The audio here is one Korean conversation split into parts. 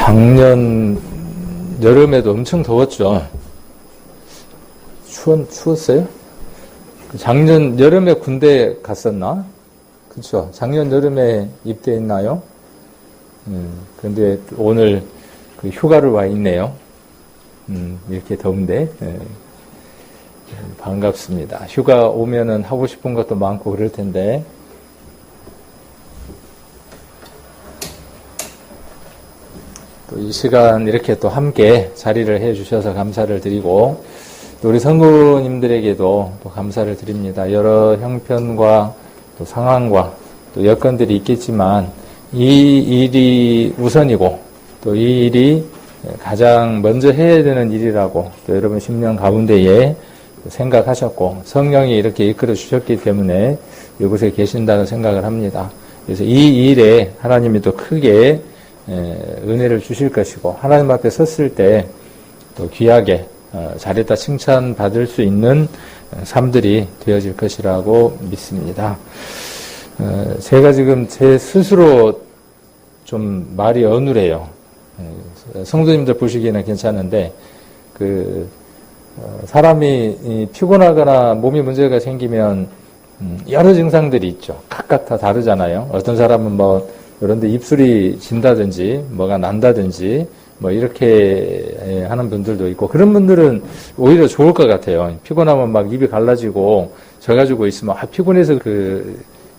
작년 여름에도 엄청 더웠죠. 추웠어요? 작년 여름에 군대 갔었나? 그쵸. 작년 여름에 입대했나요? 근데 오늘 그 휴가를 와 있네요. 이렇게 더운데. 반갑습니다. 휴가 오면은 하고 싶은 것도 많고 그럴 텐데. 또 이 시간 이렇게 또 함께 자리를 해 주셔서 감사를 드리고, 또 우리 성도님들에게도 또 감사를 드립니다. 여러 형편과 또 상황과 또 여건들이 있겠지만, 이 일이 우선이고, 또 이 일이 가장 먼저 해야 되는 일이라고 또 여러분 심령 가운데에 생각하셨고, 성령이 이렇게 이끌어 주셨기 때문에 이곳에 계신다는 생각을 합니다. 그래서 이 일에 하나님이 또 크게 은혜를 주실 것이고, 하나님 앞에 섰을 때 또 귀하게 잘했다 칭찬받을 수 있는 삶들이 되어질 것이라고 믿습니다. 제가 지금 제 스스로 좀 말이 어눌해요. 성도님들 보시기에는 괜찮은데, 사람이 피곤하거나 몸에 문제가 생기면 여러 증상들이 있죠. 각각 다 다르잖아요. 어떤 사람은 뭐 이런데 입술이 진다든지 뭐가 난다든지 뭐 이렇게 하는 분들도 있고, 그런 분들은 오히려 좋을 것 같아요. 피곤하면 막 입이 갈라지고 져가지고 있으면 피곤해서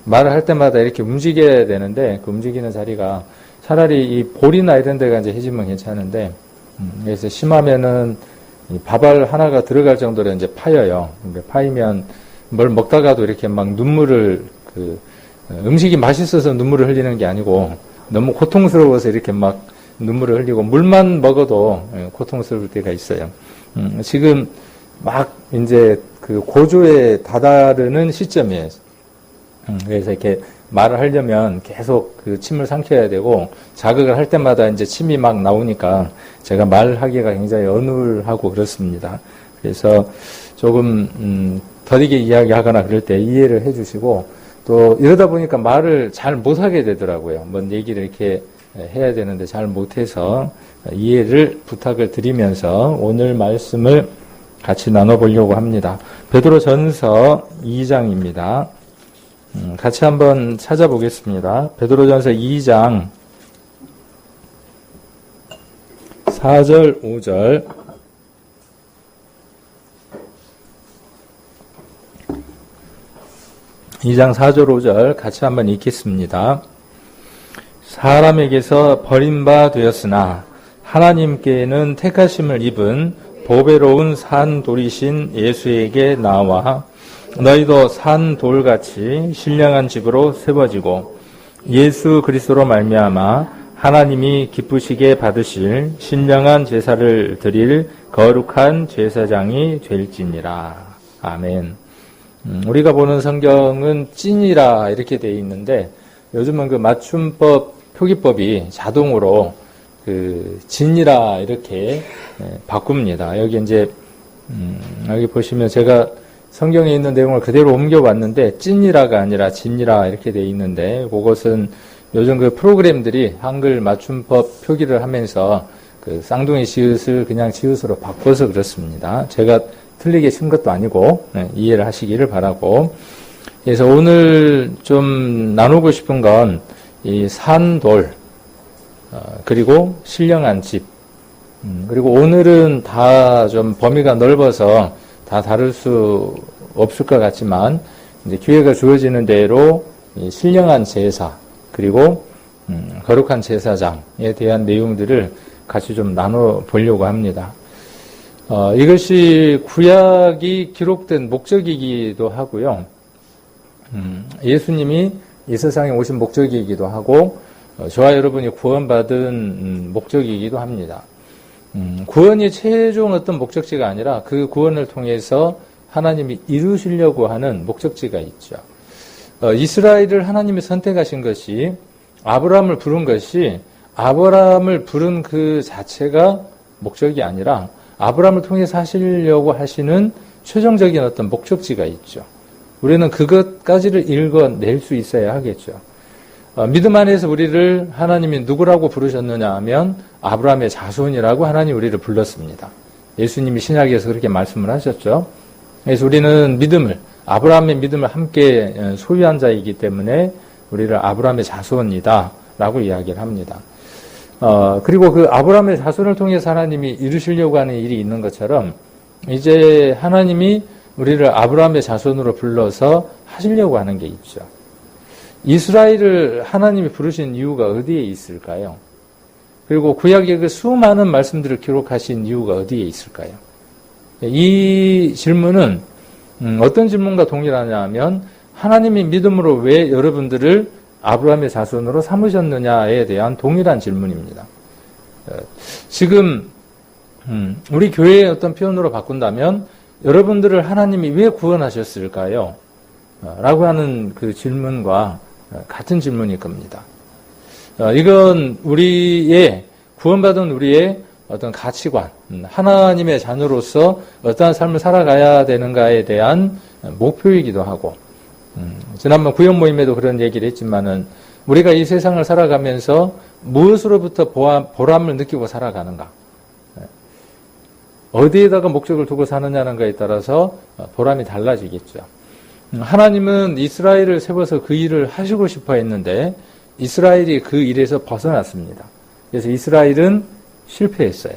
말을 할 때마다 이렇게 움직여야 되는데, 그 움직이는 자리가 차라리 이 볼이나 이런 데가 이제 해지면 괜찮은데, 그래서 심하면은 이 밥알 하나가 들어갈 정도로 이제 파여요. 그러니까 파이면 뭘 먹다가도 이렇게 막 눈물을, 음식이 맛있어서 눈물을 흘리는 게 아니고, 너무 고통스러워서 이렇게 막 눈물을 흘리고, 물만 먹어도 고통스러울 때가 있어요. 지금 막 이제 고조에 다다르는 시점이에요. 그래서 이렇게 말을 하려면 계속 침을 삼켜야 되고, 자극을 할 때마다 이제 침이 막 나오니까 제가 말하기가 굉장히 어눌하고 그렇습니다. 그래서 조금 더디게 이야기하거나 그럴 때 이해를 해주시고, 또 이러다 보니까 말을 잘 못하게 되더라고요. 뭔 얘기를 이렇게 해야 되는데 잘 못해서 이해를 부탁을 드리면서 오늘 말씀을 같이 나눠보려고 합니다. 베드로전서 2장입니다. 같이 한번 찾아보겠습니다. 베드로전서 2장 4절 5절. 이 장 4절 5절 같이 한번 읽겠습니다. 사람에게서 버림바 되었으나 하나님께는 택하심을 입은 보배로운 산돌이신 예수에게 나와 너희도 산돌같이 신령한 집으로 세워지고 예수 그리스도로 말미암아 하나님이 기쁘시게 받으실 신령한 제사를 드릴 거룩한 제사장이 될지니라. 아멘. 우리가 보는 성경은 찐이라 이렇게 되어 있는데, 요즘은 맞춤법 표기법이 자동으로 진이라 이렇게 바꿉니다. 여기 이제 여기 보시면 제가 성경에 있는 내용을 그대로 옮겨왔는데, 찐이라가 아니라 진이라 이렇게 되어 있는데, 그것은 요즘 프로그램들이 한글 맞춤법 표기를 하면서 쌍둥이 지읒을 그냥 지읒으로 바꿔서 그렇습니다. 제가 틀리게 쓴 것도 아니고 이해를 하시기를 바라고. 그래서 오늘 좀 나누고 싶은 건 이 산돌, 그리고 신령한 집, 그리고 오늘은 다 좀 범위가 넓어서 다 다룰 수 없을 것 같지만, 이제 기회가 주어지는 대로 이 신령한 제사, 그리고 거룩한 제사장에 대한 내용들을 같이 좀 나눠 보려고 합니다. 이것이 구약이 기록된 목적이기도 하고요. 예수님이 이 세상에 오신 목적이기도 하고, 저와 여러분이 구원받은 목적이기도 합니다. 구원이 최종 어떤 목적지가 아니라 그 구원을 통해서 하나님이 이루시려고 하는 목적지가 있죠. 이스라엘을 하나님이 선택하신 것이, 아브라함을 부른 것이, 아브라함을 부른 그 자체가 목적이 아니라 아브라함을 통해서 하시려고 하시는 최종적인 어떤 목적지가 있죠. 우리는 그것까지를 읽어낼 수 있어야 하겠죠. 믿음 안에서 우리를 하나님이 누구라고 부르셨느냐 하면 아브라함의 자손이라고 하나님 우리를 불렀습니다. 예수님이 신약에서 그렇게 말씀을 하셨죠. 그래서 우리는 믿음을, 아브라함의 믿음을 함께 소유한 자이기 때문에 우리를 아브라함의 자손이다 라고 이야기를 합니다. 그리고 그 아브라함의 자손을 통해서 하나님이 이루시려고 하는 일이 있는 것처럼 이제 하나님이 우리를 아브라함의 자손으로 불러서 하시려고 하는 게 있죠. 이스라엘을 하나님이 부르신 이유가 어디에 있을까요? 그리고 구약의 그 수많은 말씀들을 기록하신 이유가 어디에 있을까요? 이 질문은 어떤 질문과 동일하냐 하면 하나님이 믿음으로 왜 여러분들을 아브라함의 자손으로 삼으셨느냐에 대한 동일한 질문입니다. 지금 우리 교회의 어떤 표현으로 바꾼다면 여러분들을 하나님이 왜 구원하셨을까요? 라고 하는 그 질문과 같은 질문일 겁니다. 이건 우리의 구원받은 우리의 어떤 가치관, 하나님의 자녀로서 어떠한 삶을 살아가야 되는가에 대한 목표이기도 하고, 지난번 구역 모임에도 그런 얘기를 했지만은 우리가 이 세상을 살아가면서 무엇으로부터 보람을 느끼고 살아가는가, 어디에다가 목적을 두고 사느냐는 것에 따라서 보람이 달라지겠죠. 하나님은 이스라엘을 세워서 그 일을 하시고 싶어 했는데 이스라엘이 그 일에서 벗어났습니다. 그래서 이스라엘은 실패했어요.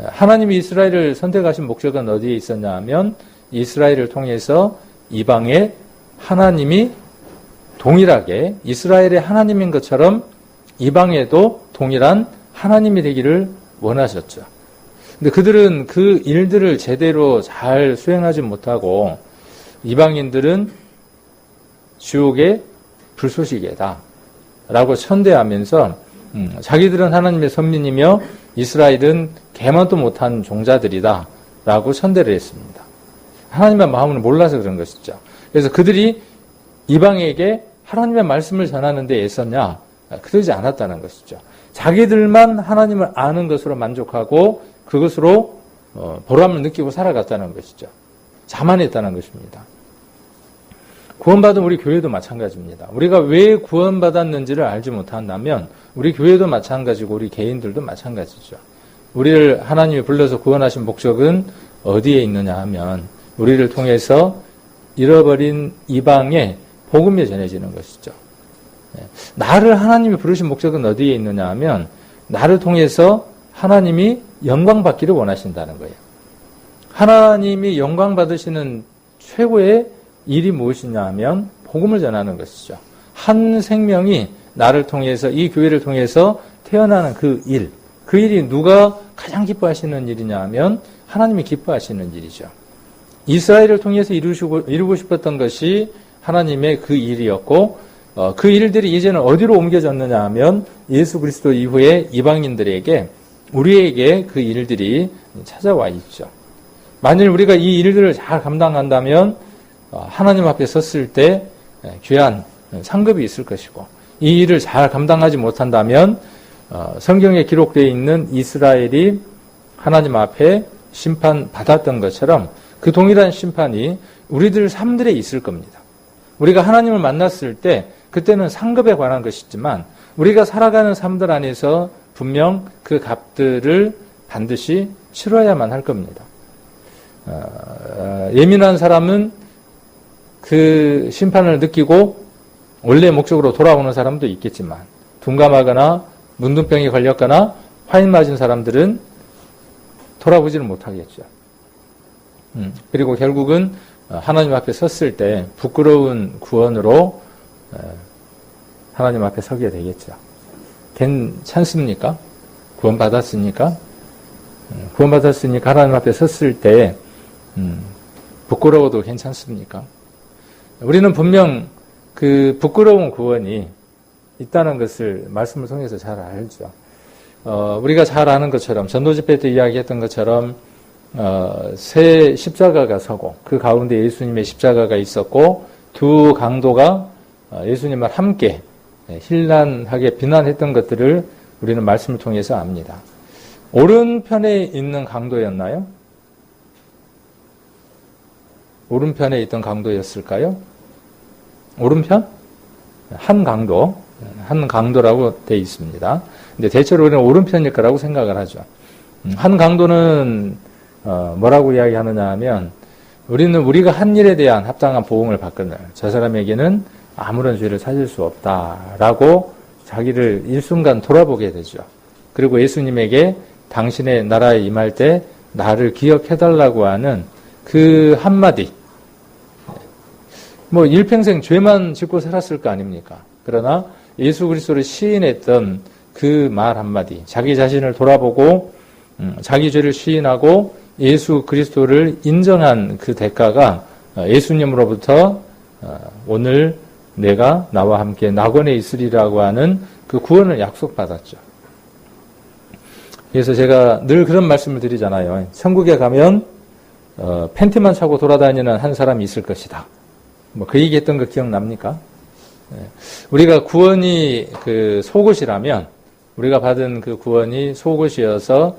하나님이 이스라엘을 선택하신 목적은 어디에 있었냐 하면 이스라엘을 통해서 이방에 하나님이 동일하게 이스라엘의 하나님인 것처럼 이방에도 동일한 하나님이 되기를 원하셨죠. 근데 그들은 그 일들을 제대로 잘 수행하지 못하고 이방인들은 지옥의 불쏘시개다 라고 천대하면서 자기들은 하나님의 선민이며 이스라엘은 개만도 못한 종자들이다 라고 천대를 했습니다. 하나님의 마음을 몰라서 그런 것이죠. 그래서 그들이 이방에게 하나님의 말씀을 전하는 데 애썼냐? 그러지 않았다는 것이죠. 자기들만 하나님을 아는 것으로 만족하고 그것으로 보람을 느끼고 살아갔다는 것이죠. 자만했다는 것입니다. 구원받은 우리 교회도 마찬가지입니다. 우리가 왜 구원받았는지를 알지 못한다면 우리 교회도 마찬가지고 우리 개인들도 마찬가지죠. 우리를 하나님이 불러서 구원하신 목적은 어디에 있느냐 하면 우리를 통해서 잃어버린 이방에 복음이 전해지는 것이죠. 나를 하나님이 부르신 목적은 어디에 있느냐 하면 나를 통해서 하나님이 영광 받기를 원하신다는 거예요. 하나님이 영광 받으시는 최고의 일이 무엇이냐 하면 복음을 전하는 것이죠. 한 생명이 나를 통해서 이 교회를 통해서 태어나는 그 일이 누가 가장 기뻐하시는 일이냐 하면 하나님이 기뻐하시는 일이죠. 이스라엘을 통해서 이루고 싶었던 것이 하나님의 그 일이었고 그 일들이 이제는 어디로 옮겨졌느냐 하면 예수 그리스도 이후에 이방인들에게 우리에게 그 일들이 찾아와 있죠. 만일 우리가 이 일들을 잘 감당한다면 하나님 앞에 섰을 때 귀한 상급이 있을 것이고 이 일을 잘 감당하지 못한다면 성경에 기록되어 있는 이스라엘이 하나님 앞에 심판받았던 것처럼 그 동일한 심판이 우리들 삶들에 있을 겁니다. 우리가 하나님을 만났을 때 그때는 상급에 관한 것이지만 우리가 살아가는 삶들 안에서 분명 그 값들을 반드시 치러야만 할 겁니다. 예민한 사람은 그 심판을 느끼고 원래 목적으로 돌아오는 사람도 있겠지만 둔감하거나 문둥병이 걸렸거나 화인 맞은 사람들은 돌아보지는 못하겠죠. 그리고 결국은 하나님 앞에 섰을 때 부끄러운 구원으로 하나님 앞에 서게 되겠죠. 괜찮습니까? 구원받았으니까? 구원받았으니까 하나님 앞에 섰을 때 부끄러워도 괜찮습니까? 우리는 분명 그 부끄러운 구원이 있다는 것을 말씀을 통해서 잘 알죠. 우리가 잘 아는 것처럼 전도집회 때 이야기했던 것처럼 새 십자가가 서고 그 가운데 예수님의 십자가가 있었고 두 강도가 예수님을 함께 힐난하게 비난했던 것들을 우리는 말씀을 통해서 압니다. 오른편에 있는 강도였나요? 오른편에 있던 강도였을까요? 오른편? 한 강도, 한 강도라고 되어 있습니다. 근데 대체로 우리는 오른편일 거라고 생각을 하죠. 한 강도는 뭐라고 이야기하느냐 하면 우리는 우리가 한 일에 대한 합당한 보응을 받거늘 저 사람에게는 아무런 죄를 찾을 수 없다라고 자기를 일순간 돌아보게 되죠. 그리고 예수님에게 당신의 나라에 임할 때 나를 기억해달라고 하는 그 한마디, 뭐 일평생 죄만 짓고 살았을 거 아닙니까? 그러나 예수 그리스도를 시인했던 그 말 한마디, 자기 자신을 돌아보고 자기 죄를 시인하고 예수 그리스도를 인정한 그 대가가 예수님으로부터 오늘 내가 나와 함께 낙원에 있으리라고 하는 그 구원을 약속받았죠. 그래서 제가 늘 그런 말씀을 드리잖아요. 천국에 가면 팬티만 차고 돌아다니는 한 사람이 있을 것이다. 뭐 그 얘기했던 거 기억납니까? 우리가 구원이 그 속옷이라면 우리가 받은 그 구원이 속옷이어서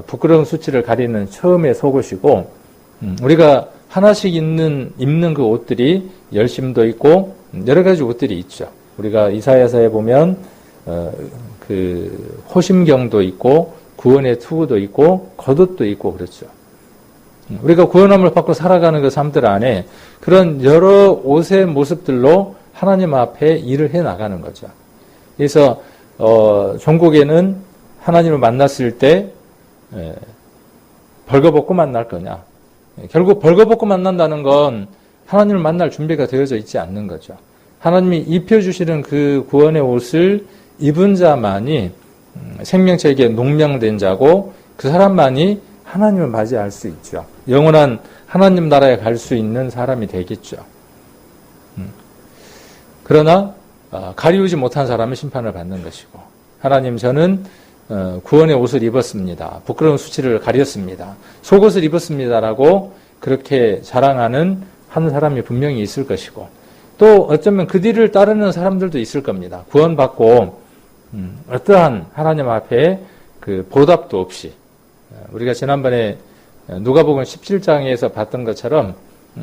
부끄러운 수치를 가리는 처음의 속옷이고 우리가 하나씩 입는 그 옷들이 열심도 있고 여러 가지 옷들이 있죠. 우리가 이사야서에 보면 그 호심경도 있고 구원의 투구도 있고 겉옷도 있고 그렇죠. 우리가 구원함을 받고 살아가는 그 삶들 안에 그런 여러 옷의 모습들로 하나님 앞에 일을 해 나가는 거죠. 그래서 종국에는 하나님을 만났을 때 벌거벗고 만날 거냐. 결국 벌거벗고 만난다는 건 하나님을 만날 준비가 되어져 있지 않는 거죠. 하나님이 입혀주시는 그 구원의 옷을 입은 자만이 생명체에게 농명된 자고 그 사람만이 하나님을 맞이할 수 있죠. 영원한 하나님 나라에 갈 수 있는 사람이 되겠죠. 그러나 가리우지 못한 사람은 심판을 받는 것이고 하나님 저는 구원의 옷을 입었습니다. 부끄러운 수치를 가렸습니다. 속옷을 입었습니다라고 그렇게 자랑하는 한 사람이 분명히 있을 것이고 또 어쩌면 그 뒤를 따르는 사람들도 있을 겁니다. 구원받고 어떠한 하나님 앞에 그 보답도 없이 우리가 지난번에 누가복음 17장에서 봤던 것처럼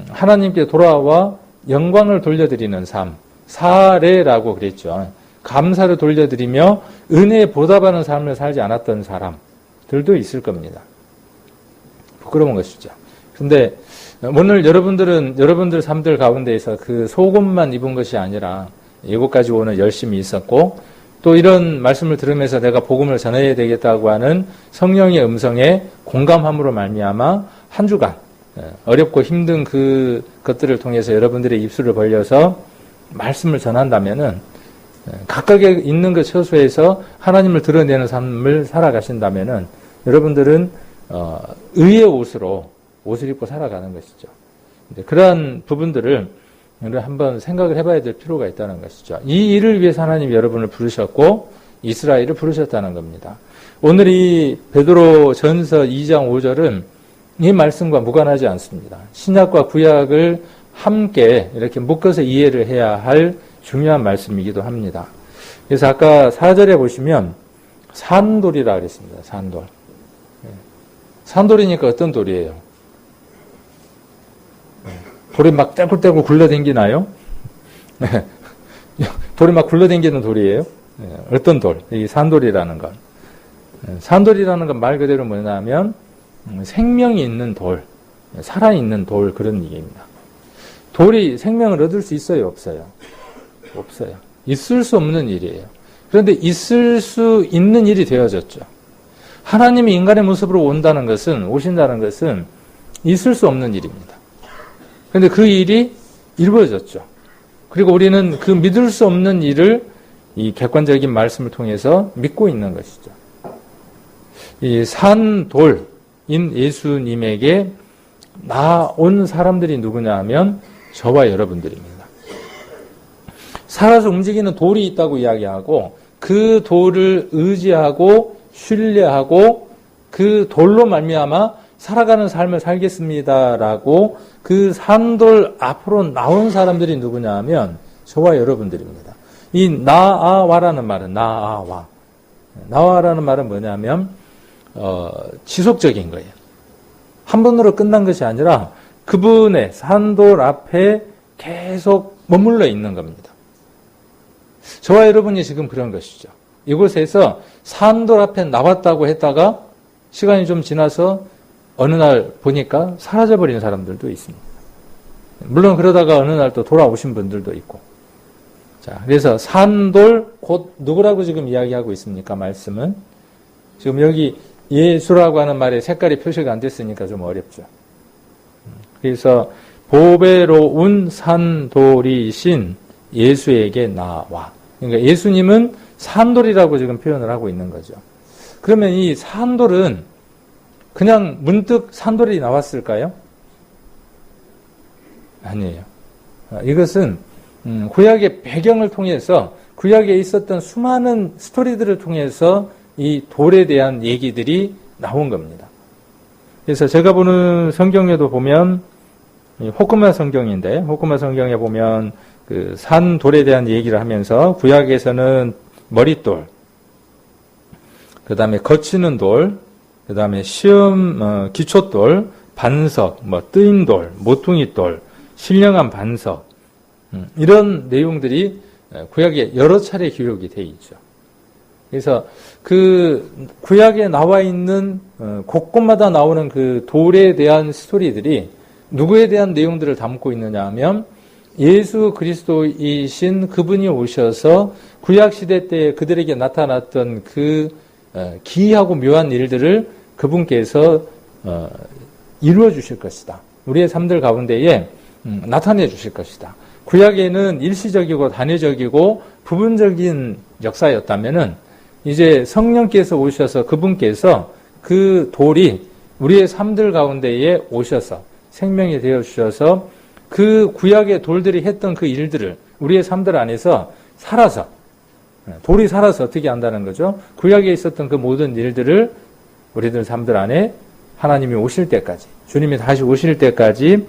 하나님께 돌아와 영광을 돌려드리는 삶, 사례라고 그랬죠. 감사를 돌려드리며 은혜에 보답하는 삶을 살지 않았던 사람들도 있을 겁니다. 부끄러운 것이죠. 근데 오늘 여러분들 삶들 가운데에서 그 속옷만 입은 것이 아니라 이곳까지 오늘 열심히 있었고 또 이런 말씀을 들으면서 내가 복음을 전해야 되겠다고 하는 성령의 음성에 공감함으로 말미암아 한 주간 어렵고 힘든 그 것들을 통해서 여러분들의 입술을 벌려서 말씀을 전한다면은 각각에 있는 그 처소에서 하나님을 드러내는 삶을 살아가신다면은 여러분들은 의의 옷을 입고 살아가는 것이죠. 그러한 부분들을 한번 생각을 해봐야 될 필요가 있다는 것이죠. 이 일을 위해서 하나님이 여러분을 부르셨고 이스라엘을 부르셨다는 겁니다. 오늘 이 베드로 전서 2장 5절은 이 말씀과 무관하지 않습니다. 신약과 구약을 함께 이렇게 묶어서 이해를 해야 할 중요한 말씀이기도 합니다. 그래서 아까 4절에 보시면 산돌이라 그랬습니다. 산돌. 산돌이니까 어떤 돌이에요? 돌이 막 떼굴떼굴 굴러댕기나요? 돌이 막 굴러댕기는 돌이에요? 어떤 돌? 이 산돌이라는 건. 산돌이라는 건 말 그대로 뭐냐면 생명이 있는 돌, 살아있는 돌 그런 얘기입니다. 돌이 생명을 얻을 수 있어요? 없어요? 없어요. 있을 수 없는 일이에요. 그런데 있을 수 있는 일이 되어졌죠. 하나님이 인간의 모습으로 오신다는 것은 있을 수 없는 일입니다. 그런데 그 일이 이루어졌죠. 그리고 우리는 그 믿을 수 없는 일을 이 객관적인 말씀을 통해서 믿고 있는 것이죠. 이 산돌인 예수님에게 나온 사람들이 누구냐 하면 저와 여러분들입니다. 살아서 움직이는 돌이 있다고 이야기하고 그 돌을 의지하고 신뢰하고 그 돌로 말미암아 살아가는 삶을 살겠습니다라고 그 산돌 앞으로 나온 사람들이 누구냐 하면 저와 여러분들입니다. 이 나아와라는 말은 나와라는 말은 뭐냐면 지속적인 거예요. 한 번으로 끝난 것이 아니라 그분의 산돌 앞에 계속 머물러 있는 겁니다. 저와 여러분이 지금 그런 것이죠. 이곳에서 산돌 앞에 나왔다고 했다가 시간이 좀 지나서 어느 날 보니까 사라져버린 사람들도 있습니다. 물론 그러다가 어느 날 또 돌아오신 분들도 있고. 자, 그래서 산돌 곧 누구라고 지금 이야기하고 있습니까? 말씀은. 지금 여기 예수라고 하는 말에 색깔이 표시가 안 됐으니까 좀 어렵죠. 그래서 보배로운 산돌이신 예수에게 나와. 그러니까 예수님은 산돌이라고 지금 표현을 하고 있는 거죠. 그러면 이 산돌은 그냥 문득 산돌이 나왔을까요? 아니에요. 이것은 구약의 배경을 통해서 구약에 있었던 수많은 스토리들을 통해서 이 돌에 대한 얘기들이 나온 겁니다. 그래서 제가 보는 성경에도 보면 호크마 성경인데 호크마 성경에 보면 그 산돌에 대한 얘기를 하면서 구약에서는 머릿돌, 그 다음에 거치는 돌, 그 다음에 시험 기초돌, 반석, 뜨임돌, 모퉁이돌, 신령한 반석 이런 내용들이 구약에 여러 차례 기록이 되어 있죠. 그래서 그 구약에 나와 있는 곳곳마다 나오는 그 돌에 대한 스토리들이 누구에 대한 내용들을 담고 있느냐 하면 예수 그리스도이신 그분이 오셔서 구약 시대 때 그들에게 나타났던 그 기이하고 묘한 일들을 그분께서 이루어 주실 것이다. 우리의 삶들 가운데에 나타내 주실 것이다. 구약에는 일시적이고 단회적이고 부분적인 역사였다면은 이제 성령께서 오셔서 그분께서 그 돌이 우리의 삶들 가운데에 오셔서 생명이 되어 주셔서 그 구약의 돌들이 했던 그 일들을 우리의 삶들 안에서 살아서 돌이 살아서 어떻게 한다는 거죠? 구약에 있었던 그 모든 일들을 우리들 삶들 안에 하나님이 오실 때까지 주님이 다시 오실 때까지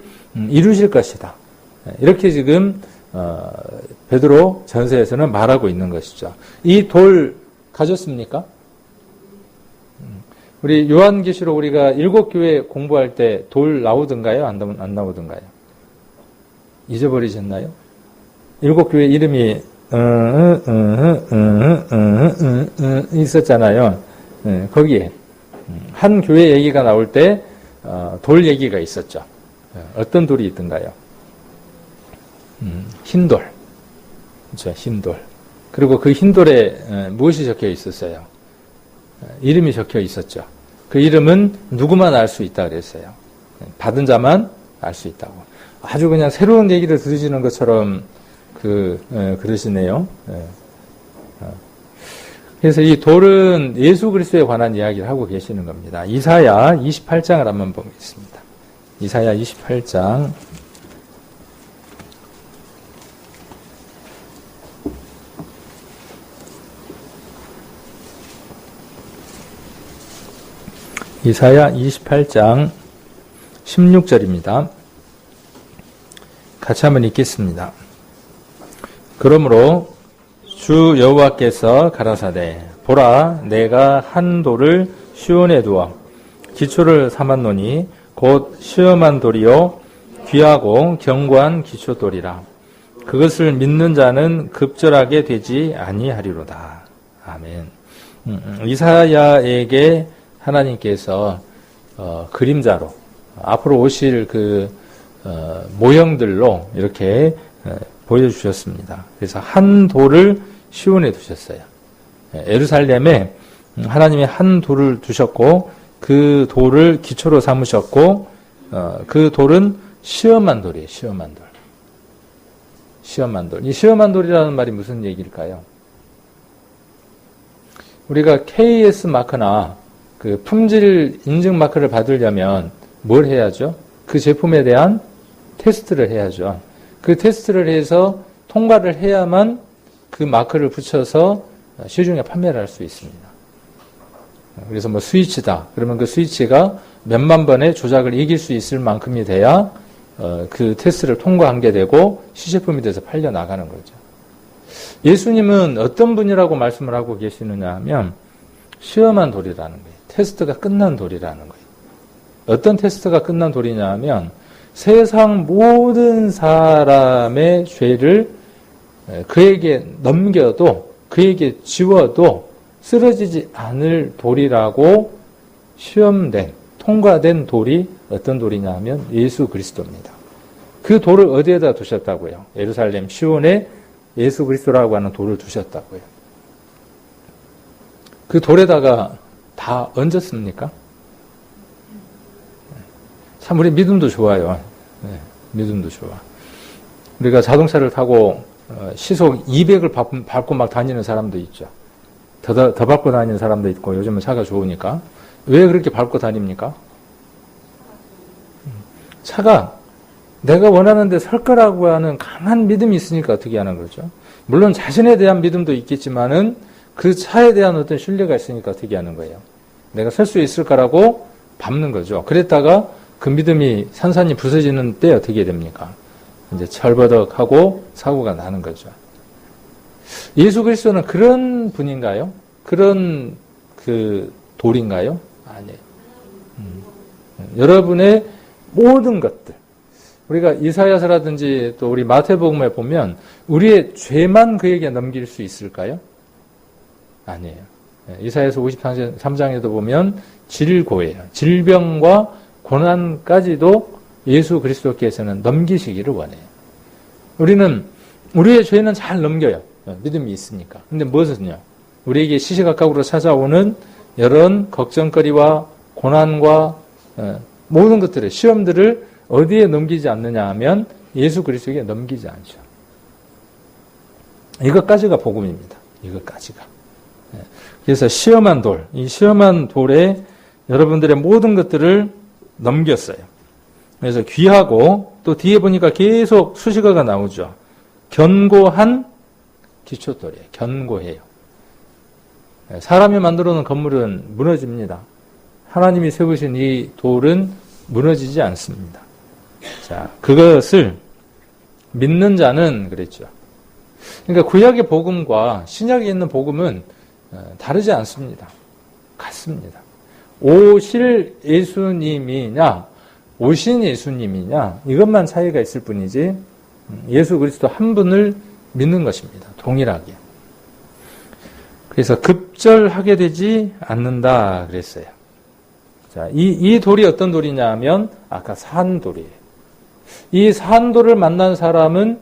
이루실 것이다. 이렇게 지금 베드로 전서에서는 말하고 있는 것이죠. 이 돌 가졌습니까? 우리 요한계시록 우리가 7교회 공부할 때 돌 나오던가요? 안 나오던가요? 잊어버리셨나요? 7교회 이름이 있었잖아요. 거기에 한 교회 얘기가 나올 때 돌 얘기가 있었죠. 어떤 돌이 있던가요? 흰돌. 그렇죠. 흰돌. 그리고 그 흰돌에 무엇이 적혀 있었어요? 이름이 적혀 있었죠. 그 이름은 누구만 알 수 있다 그랬어요. 받은 자만 알 수 있다고. 아주 그냥 새로운 얘기를 들으시는 것처럼 그러시네요. 그래서 이 돌은 예수 그리스도에 관한 이야기를 하고 계시는 겁니다. 이사야 28장을 한번 보겠습니다. 이사야 28장. 이사야 28장 16절입니다. 같이 한번 읽겠습니다. 그러므로 주 여호와께서 가라사대 보라 내가 한 돌을 시온에 두어 기초를 삼았노니 곧 시험한 돌이요 귀하고 견고한 기초돌이라. 그것을 믿는 자는 급절하게 되지 아니하리로다. 아멘. 이사야에게 하나님께서 그림자로 앞으로 오실 그 모형들로 이렇게 보여주셨습니다. 그래서 한 돌을 시온에 두셨어요. 예루살렘에 하나님이 한 돌을 두셨고 그 돌을 기초로 삼으셨고 그 돌은 시험한 돌이에요. 시험한 돌. 시험한 돌. 이 시험한 돌이라는 말이 무슨 얘기일까요? 우리가 KS 마크나 그 품질 인증 마크를 받으려면 뭘 해야죠? 그 제품에 대한 테스트를 해야죠. 그 테스트를 해서 통과를 해야만 그 마크를 붙여서 시중에 판매를 할 수 있습니다. 그래서 뭐 스위치다. 그러면 그 스위치가 몇만 번의 조작을 이길 수 있을 만큼이 돼야 그 테스트를 통과한 게 되고 시제품이 돼서 팔려 나가는 거죠. 예수님은 어떤 분이라고 말씀을 하고 계시느냐 하면 시험한 돌이라는 거예요. 테스트가 끝난 돌이라는 거예요. 어떤 테스트가 끝난 돌이냐 하면 세상 모든 사람의 죄를 그에게 넘겨도 그에게 지워도 쓰러지지 않을 돌이라고 시험된 통과된 돌이 어떤 돌이냐 하면 예수 그리스도입니다. 그 돌을 어디에다 두셨다고요? 예루살렘 시온에 예수 그리스도라고 하는 돌을 두셨다고요. 그 돌에다가 다 얹었습니까? 참 우리 믿음도 좋아요. 믿음도 좋아. 우리가 자동차를 타고 시속 200을 밟고 막 다니는 사람도 있죠. 더 밟고 다니는 사람도 있고 요즘은 차가 좋으니까. 왜 그렇게 밟고 다닙니까? 차가 내가 원하는 데 설 거라고 하는 강한 믿음이 있으니까 어떻게 하는 거죠? 물론 자신에 대한 믿음도 있겠지만은 그 차에 대한 어떤 신뢰가 있으니까 어떻게 하는 거예요? 내가 설 수 있을 거라고 밟는 거죠. 그랬다가 그 믿음이 산산이 부서지는 때 어떻게 됩니까? 이제 철버덕하고 사고가 나는 거죠. 예수 그리스도는 그런 분인가요? 그런 그 돌인가요? 아니에요. 여러분의 모든 것들, 우리가 이사야서라든지 또 우리 마태복음에 보면 우리의 죄만 그에게 넘길 수 있을까요? 아니에요. 이사야서 53장에도 보면 질고예요. 질병과 고난까지도 예수 그리스도께서는 넘기시기를 원해요. 우리는 우리의 죄는 잘 넘겨요. 믿음이 있으니까. 근데 무엇은요? 우리에게 시시각각으로 찾아오는 이런 걱정거리와 고난과 모든 것들을, 시험들을 어디에 넘기지 않느냐 하면 예수 그리스도에게 넘기지 않죠. 이것까지가 복음입니다. 이것까지가. 그래서 시험한 돌, 이 시험한 돌에 여러분들의 모든 것들을 넘겼어요. 그래서 귀하고 또 뒤에 보니까 계속 수식어가 나오죠. 견고한 기초돌이에요. 견고해요. 사람이 만들어 놓은 건물은 무너집니다. 하나님이 세우신 이 돌은 무너지지 않습니다. 자, 그것을 믿는 자는 그랬죠. 그러니까 구약의 복음과 신약에 있는 복음은 다르지 않습니다. 같습니다. 오실 예수님이냐, 오신 예수님이냐, 이것만 차이가 있을 뿐이지 예수 그리스도 한 분을 믿는 것입니다. 동일하게. 그래서 급절하게 되지 않는다 그랬어요. 자, 이 돌이 어떤 돌이냐 하면 아까 산돌이에요. 이 산돌을 만난 사람은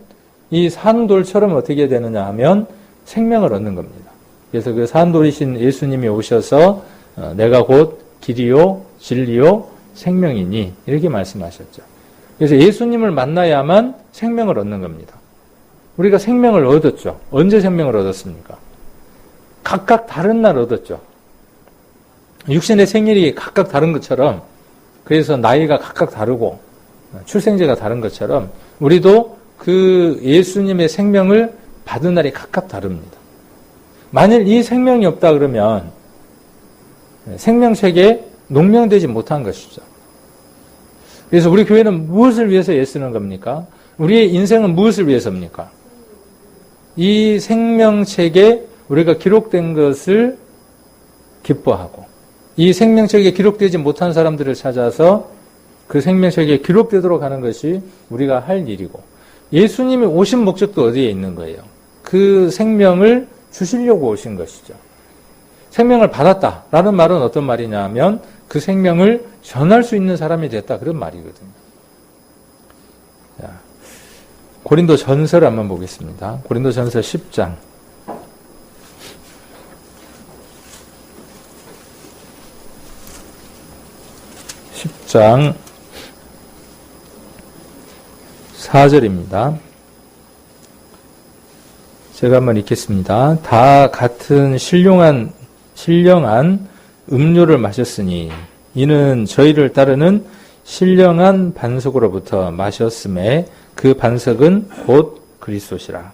이 산돌처럼 어떻게 되느냐 하면 생명을 얻는 겁니다. 그래서 그 산돌이신 예수님이 오셔서 내가 곧 길이요 진리요 생명이니 이렇게 말씀하셨죠. 그래서 예수님을 만나야만 생명을 얻는 겁니다. 우리가 생명을 얻었죠. 언제 생명을 얻었습니까? 각각 다른 날 얻었죠. 육신의 생일이 각각 다른 것처럼, 그래서 나이가 각각 다르고 출생제가 다른 것처럼 우리도 그 예수님의 생명을 받은 날이 각각 다릅니다. 만일 이 생명이 없다 그러면 생명책에 농명되지 못한 것이죠. 그래서 우리 교회는 무엇을 위해서 애쓰는 겁니까? 우리의 인생은 무엇을 위해서입니까? 이 생명책에 우리가 기록된 것을 기뻐하고 이 생명책에 기록되지 못한 사람들을 찾아서 그 생명책에 기록되도록 하는 것이 우리가 할 일이고, 예수님이 오신 목적도 어디에 있는 거예요? 그 생명을 주시려고 오신 것이죠. 생명을 받았다라는 말은 어떤 말이냐 하면 그 생명을 전할 수 있는 사람이 됐다, 그런 말이거든요. 자, 고린도 전서를 한번 보겠습니다. 고린도 전서 10장. 10장 4절입니다. 제가 한번 읽겠습니다. 다 같은 신령한 음료를 마셨으니 이는 저희를 따르는 신령한 반석으로부터 마셨음에 그 반석은 곧 그리스도시라.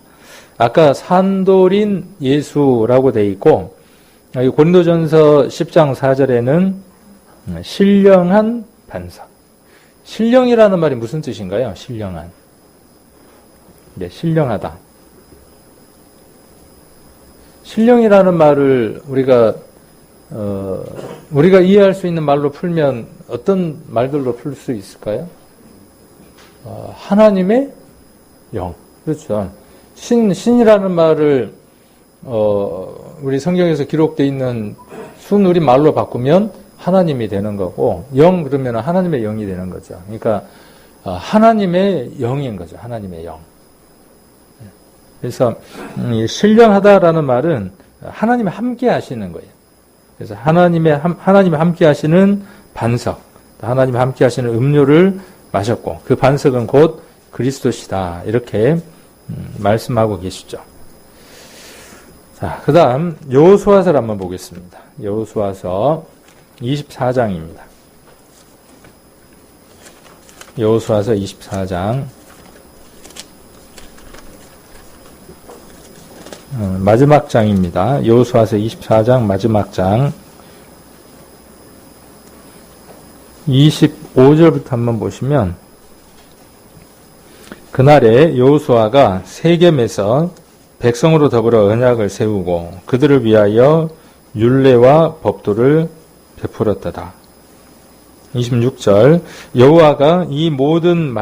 아까 산돌인 예수라고 되어 있고, 여기 고린도전서 10장 4절에는 신령한 반석. 신령이라는 말이 무슨 뜻인가요? 신령한. 네, 신령하다. 신령이라는 말을 우리가 이해할 수 있는 말로 풀면 어떤 말들로 풀 수 있을까요? 하나님의 영. 그렇죠. 신이라는 말을 우리 성경에서 기록되어 있는 순우리 말로 바꾸면 하나님이 되는 거고, 영 그러면 하나님의 영이 되는 거죠. 그러니까 하나님의 영인 거죠. 하나님의 영. 그래서 신령하다라는 말은 하나님이 함께 하시는 거예요. 그래서 하나님이 함께 하시는 반석, 하나님이 함께 하시는 음료를 마셨고, 그 반석은 곧 그리스도시다. 이렇게 말씀하고 계시죠. 자, 그 다음 여호수아서를 한번 보겠습니다. 여호수아서 24장입니다. 여호수아서 24장 마지막 장입니다. 여호수아서 24장 마지막 장 25절부터 한번 보시면, 그날에 여호수아가 세겜에서 백성으로 더불어 언약을 세우고 그들을 위하여 율례와 법도를 베풀었더라. 26절 여호수아가 이 모든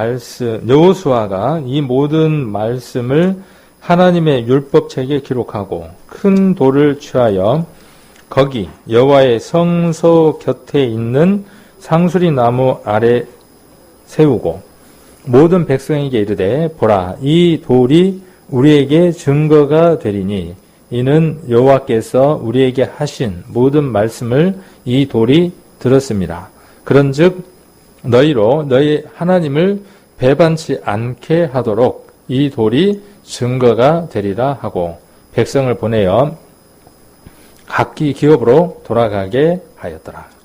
말씀을 하나님의 율법책에 기록하고 큰 돌을 취하여 거기 여호와의 성소 곁에 있는 상수리 나무 아래 세우고 모든 백성에게 이르되, 보라, 이 돌이 우리에게 증거가 되리니 이는 여호와께서 우리에게 하신 모든 말씀을 이 돌이 들었습니다. 그런즉 너희로 너희 하나님을 배반치 않게 하도록 이 돌이 증거가 되리라 하고 백성을 보내어 각기 기업으로 돌아가게 하였더라.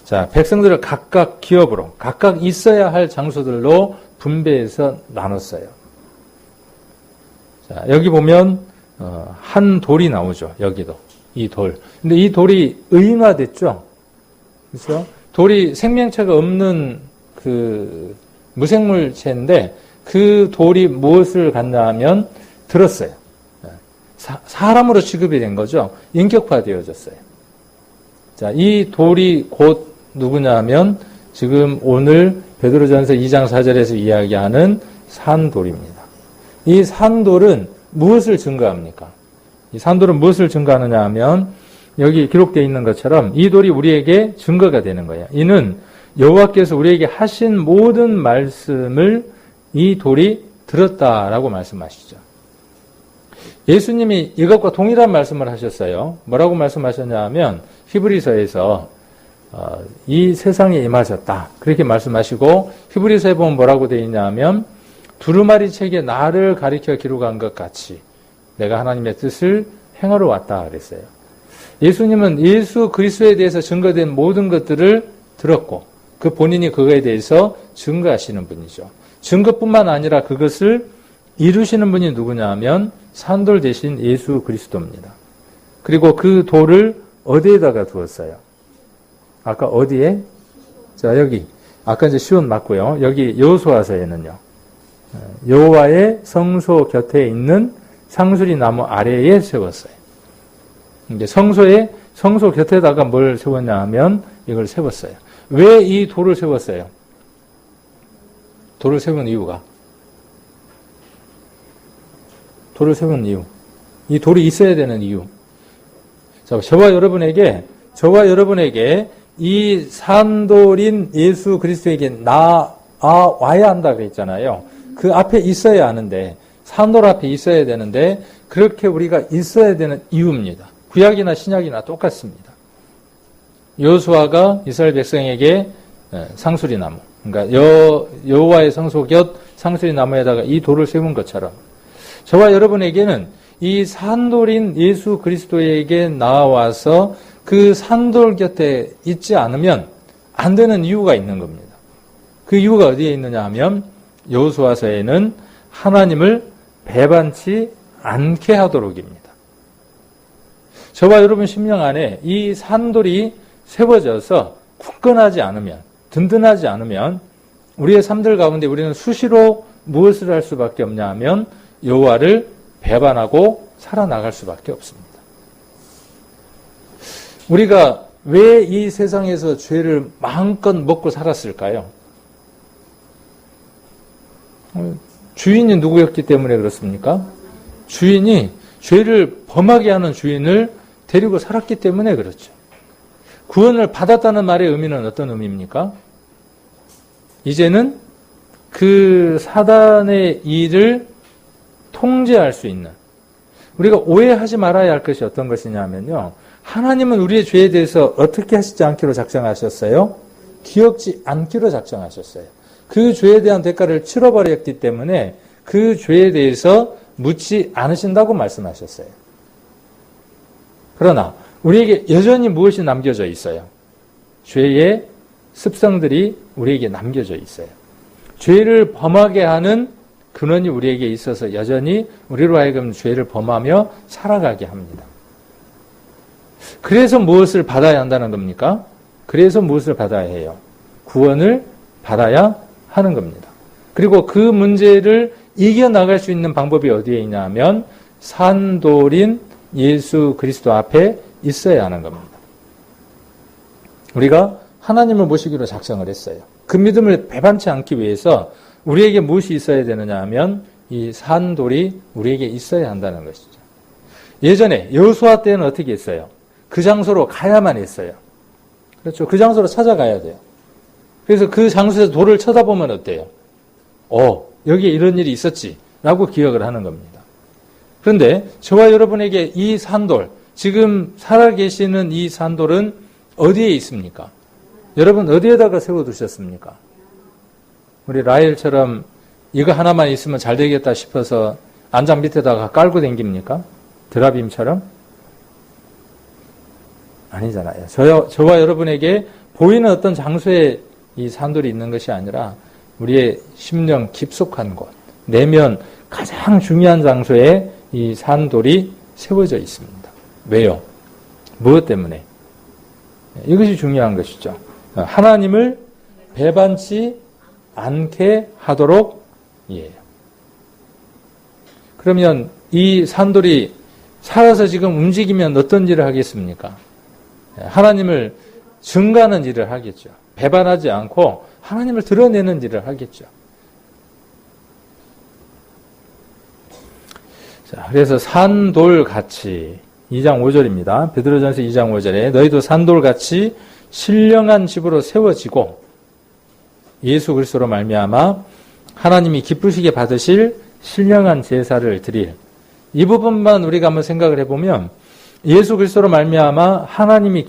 자, 백성들을 각각 기업으로, 각각 있어야 할 장소들로 분배해서 나눴어요. 자, 여기 보면 한 돌이 나오죠. 여기도 이 돌. 근데 이 돌이 의인화됐죠. 그래서 돌이 생명체가 없는 그 무생물체인데 그 돌이 무엇을 갖나 하면 들었어요. 사람으로 취급이 된 거죠. 인격화되어졌어요. 자, 이 돌이 곧 누구냐 하면 지금 오늘 베드로전서 2장 4절에서 이야기하는 산돌입니다. 이 산돌은 무엇을 증거합니까? 이 산돌은 무엇을 증거하느냐 하면 여기 기록되어 있는 것처럼 이 돌이 우리에게 증거가 되는 거예요. 이는 여호와께서 우리에게 하신 모든 말씀을 이 돌이 들었다라고 말씀하시죠. 예수님이 이것과 동일한 말씀을 하셨어요. 뭐라고 말씀하셨냐 하면 히브리서에서 이 세상에 임하셨다. 그렇게 말씀하시고 히브리서에 보면 뭐라고 되어 있냐 하면 두루마리 책에 나를 가리켜 기록한 것 같이 내가 하나님의 뜻을 행하러 왔다 그랬어요. 예수님은 예수 그리스도에 대해서 증거된 모든 것들을 들었고 그 본인이 그거에 대해서 증거하시는 분이죠. 증거뿐만 아니라 그것을 이루시는 분이 누구냐 하면 산돌 대신 예수 그리스도입니다. 그리고 그 돌을 어디에다가 두었어요? 아까 어디에? 자, 여기. 아까 이제 시온 맞고요. 여기 여호수아서에는요. 여호와의 성소 곁에 있는 상수리 나무 아래에 세웠어요. 이제 성소 곁에다가 뭘 세웠냐 하면 이걸 세웠어요. 왜 이 돌을 세웠어요? 돌을 세운 이유가. 돌을 세운 이유. 이 돌이 있어야 되는 이유. 자, 저와 여러분에게 이 산돌인 예수 그리스도에게 나와야 한다 그랬잖아요. 그 앞에 있어야 하는데, 산돌 앞에 있어야 되는데, 그렇게 우리가 있어야 되는 이유입니다. 구약이나 신약이나 똑같습니다. 여호수아가 이스라엘 백성에게 상수리 나무, 그러니까 여호와의 성소 곁 상수리 나무에다가 이 돌을 세운 것처럼 저와 여러분에게는 이 산돌인 예수 그리스도에게 나와서 그 산돌 곁에 있지 않으면 안 되는 이유가 있는 겁니다. 그 이유가 어디에 있느냐 하면 여호수아서에는 하나님을 배반치 않게 하도록입니다. 저와 여러분 심령 안에 이 산돌이 세워져서 굳건하지 않으면, 든든하지 않으면 우리의 삶들 가운데 우리는 수시로 무엇을 할 수밖에 없냐 하면 여호와를 배반하고 살아나갈 수밖에 없습니다. 우리가 왜 이 세상에서 죄를 마음껏 먹고 살았을까요? 주인이 누구였기 때문에 그렇습니까? 주인이 죄를 범하게 하는 주인을 데리고 살았기 때문에 그렇죠. 구원을 받았다는 말의 의미는 어떤 의미입니까? 이제는 그 사단의 일을 통제할 수 있는, 우리가 오해하지 말아야 할 것이 어떤 것이냐면요, 하나님은 우리의 죄에 대해서 어떻게 하시지 않기로 작정하셨어요? 기억지 않기로 작정하셨어요. 그 죄에 대한 대가를 치러버렸기 때문에 그 죄에 대해서 묻지 않으신다고 말씀하셨어요. 그러나 우리에게 여전히 무엇이 남겨져 있어요? 죄의 습성들이 우리에게 남겨져 있어요. 죄를 범하게 하는 근원이 우리에게 있어서 여전히 우리로 하여금 죄를 범하며 살아가게 합니다. 그래서 무엇을 받아야 한다는 겁니까? 그래서 무엇을 받아야 해요? 구원을 받아야 하는 겁니다. 그리고 그 문제를 이겨나갈 수 있는 방법이 어디에 있냐 하면 산돌인 예수 그리스도 앞에 있어야 하는 겁니다. 우리가 하나님을 모시기로 작정을 했어요. 그 믿음을 배반치 않기 위해서 우리에게 무엇이 있어야 되느냐 하면 이 산돌이 우리에게 있어야 한다는 것이죠. 예전에 여호수아 때는 어떻게 했어요? 그 장소로 가야만 했어요. 그렇죠. 그 장소로 찾아가야 돼요. 그래서 그 장소에서 돌을 쳐다보면 어때요? 여기에 이런 일이 있었지 라고 기억을 하는 겁니다. 그런데 저와 여러분에게 이 산돌, 지금 살아계시는 이 산돌은 어디에 있습니까? 여러분 어디에다가 세워두셨습니까? 우리 라헬처럼 이거 하나만 있으면 잘 되겠다 싶어서 안장 밑에다가 깔고 댕깁니까? 드라빔처럼? 아니잖아요. 저와 여러분에게 보이는 어떤 장소에 이 산돌이 있는 것이 아니라 우리의 심령 깊숙한 곳, 내면 가장 중요한 장소에 이 산돌이 세워져 있습니다. 왜요? 무엇 때문에? 이것이 중요한 것이죠. 하나님을 배반치 않게 하도록 이에요. 그러면 이 산돌이 살아서 지금 움직이면 어떤 일을 하겠습니까? 하나님을 증가하는 일을 하겠죠. 배반하지 않고 하나님을 드러내는 일을 하겠죠. 자, 그래서 산돌같이 2장 5절입니다. 베드로전서 2장 5절에 너희도 산돌같이 신령한 집으로 세워지고 예수 그리스도로 말미암아 하나님이 기쁘시게 받으실 신령한 제사를 드릴, 이 부분만 우리가 한번 생각을 해보면 예수 그리스도로 말미암아 하나님이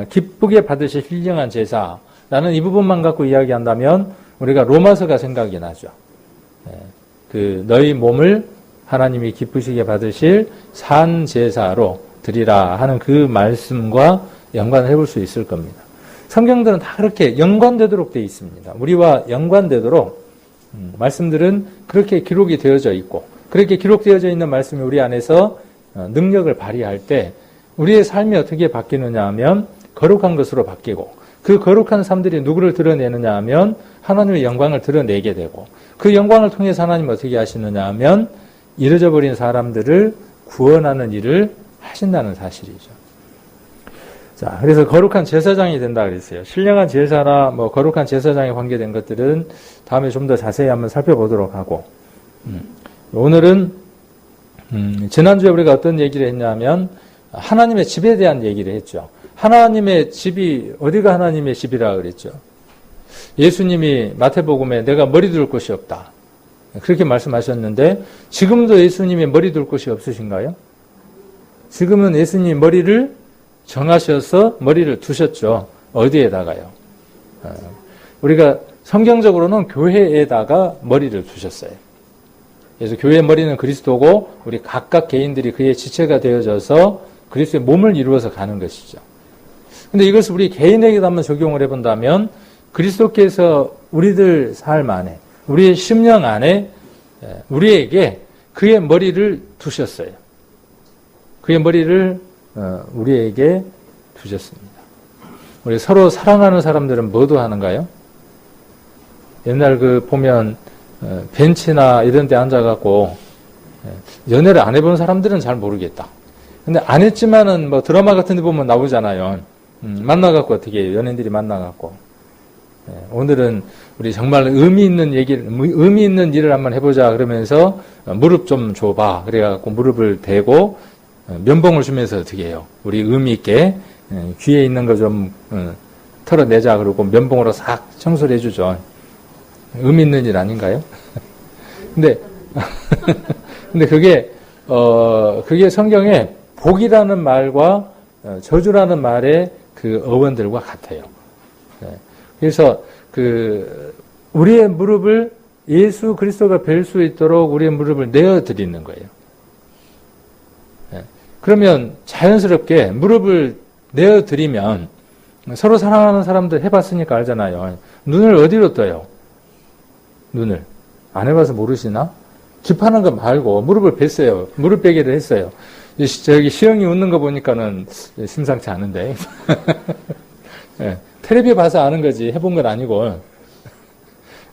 기쁘게 받으실 신령한 제사라는 이 부분만 갖고 이야기한다면 우리가 로마서가 생각이 나죠. 그 너희 몸을 하나님이 기쁘시게 받으실 산 제사로 드리라 하는 그 말씀과 연관을 해볼 수 있을 겁니다. 성경들은 다 그렇게 연관되도록 되어 있습니다. 우리와 연관되도록 말씀들은 그렇게 기록이 되어져 있고, 그렇게 기록되어져 있는 말씀이 우리 안에서 능력을 발휘할 때 우리의 삶이 어떻게 바뀌느냐 하면 거룩한 것으로 바뀌고, 그 거룩한 삶들이 누구를 드러내느냐 하면 하나님의 영광을 드러내게 되고, 그 영광을 통해서 하나님 어떻게 하시느냐 하면 잃어져 버린 사람들을 구원하는 일을 하신다는 사실이죠. 자, 그래서 거룩한 제사장이 된다 그랬어요. 신령한 제사나 거룩한 제사장에 관계된 것들은 다음에 좀 더 자세히 한번 살펴보도록 하고, 오늘은 지난주에 우리가 어떤 얘기를 했냐면 하나님의 집에 대한 얘기를 했죠. 하나님의 집이 어디가 하나님의 집이라 그랬죠. 예수님이 마태복음에 내가 머리 둘 곳이 없다, 그렇게 말씀하셨는데 지금도 예수님이 머리 둘 곳이 없으신가요? 지금은 예수님이 머리를 정하셔서 머리를 두셨죠. 어디에다가요? 우리가 성경적으로는 교회에다가 머리를 두셨어요. 그래서 교회의 머리는 그리스도고 우리 각각 개인들이 그의 지체가 되어져서 그리스도의 몸을 이루어서 가는 것이죠. 근데 이것을 우리 개인에게도 한번 적용을 해본다면 그리스도께서 우리들 삶 안에, 우리의 심령 안에 우리에게 그의 머리를 두셨어요. 그의 머리를 우리에게 두셨습니다. 우리 서로 사랑하는 사람들은 뭐도 하는가요? 옛날 보면 벤치나 이런 데 앉아갖고 연애를 안 해본 사람들은 잘 모르겠다. 근데 안 했지만은 드라마 같은 데 보면 나오잖아요. 만나갖고 어떻게 해요? 연예인들이 만나갖고. 오늘은 우리 정말 의미 있는 의미 있는 일을 한번 해보자 그러면서 무릎 좀 줘봐. 그래갖고 무릎을 대고 면봉을 주면서 어떻게 해요? 우리 의미 있게 귀에 있는 거 좀 털어내자. 그러고 면봉으로 싹 청소를 해주죠. 의미 있는 일 아닌가요? 근데 그게 성경에 복이라는 말과 저주라는 말의 그 어원들과 같아요. 그래서 우리의 무릎을 예수 그리스도가 뵐 수 있도록 우리의 무릎을 내어드리는 거예요. 그러면 자연스럽게 무릎을 내어드리면 서로 사랑하는 사람들 해봤으니까 알잖아요. 눈을 어디로 떠요? 눈을. 안 해봐서 모르시나? 깁하는 거 말고 무릎을 뺐어요. 무릎 베기를 했어요. 저기 시영이 웃는 거 보니까는 심상치 않은데. 네, 텔레비 봐서 아는 거지 해본 건 아니고.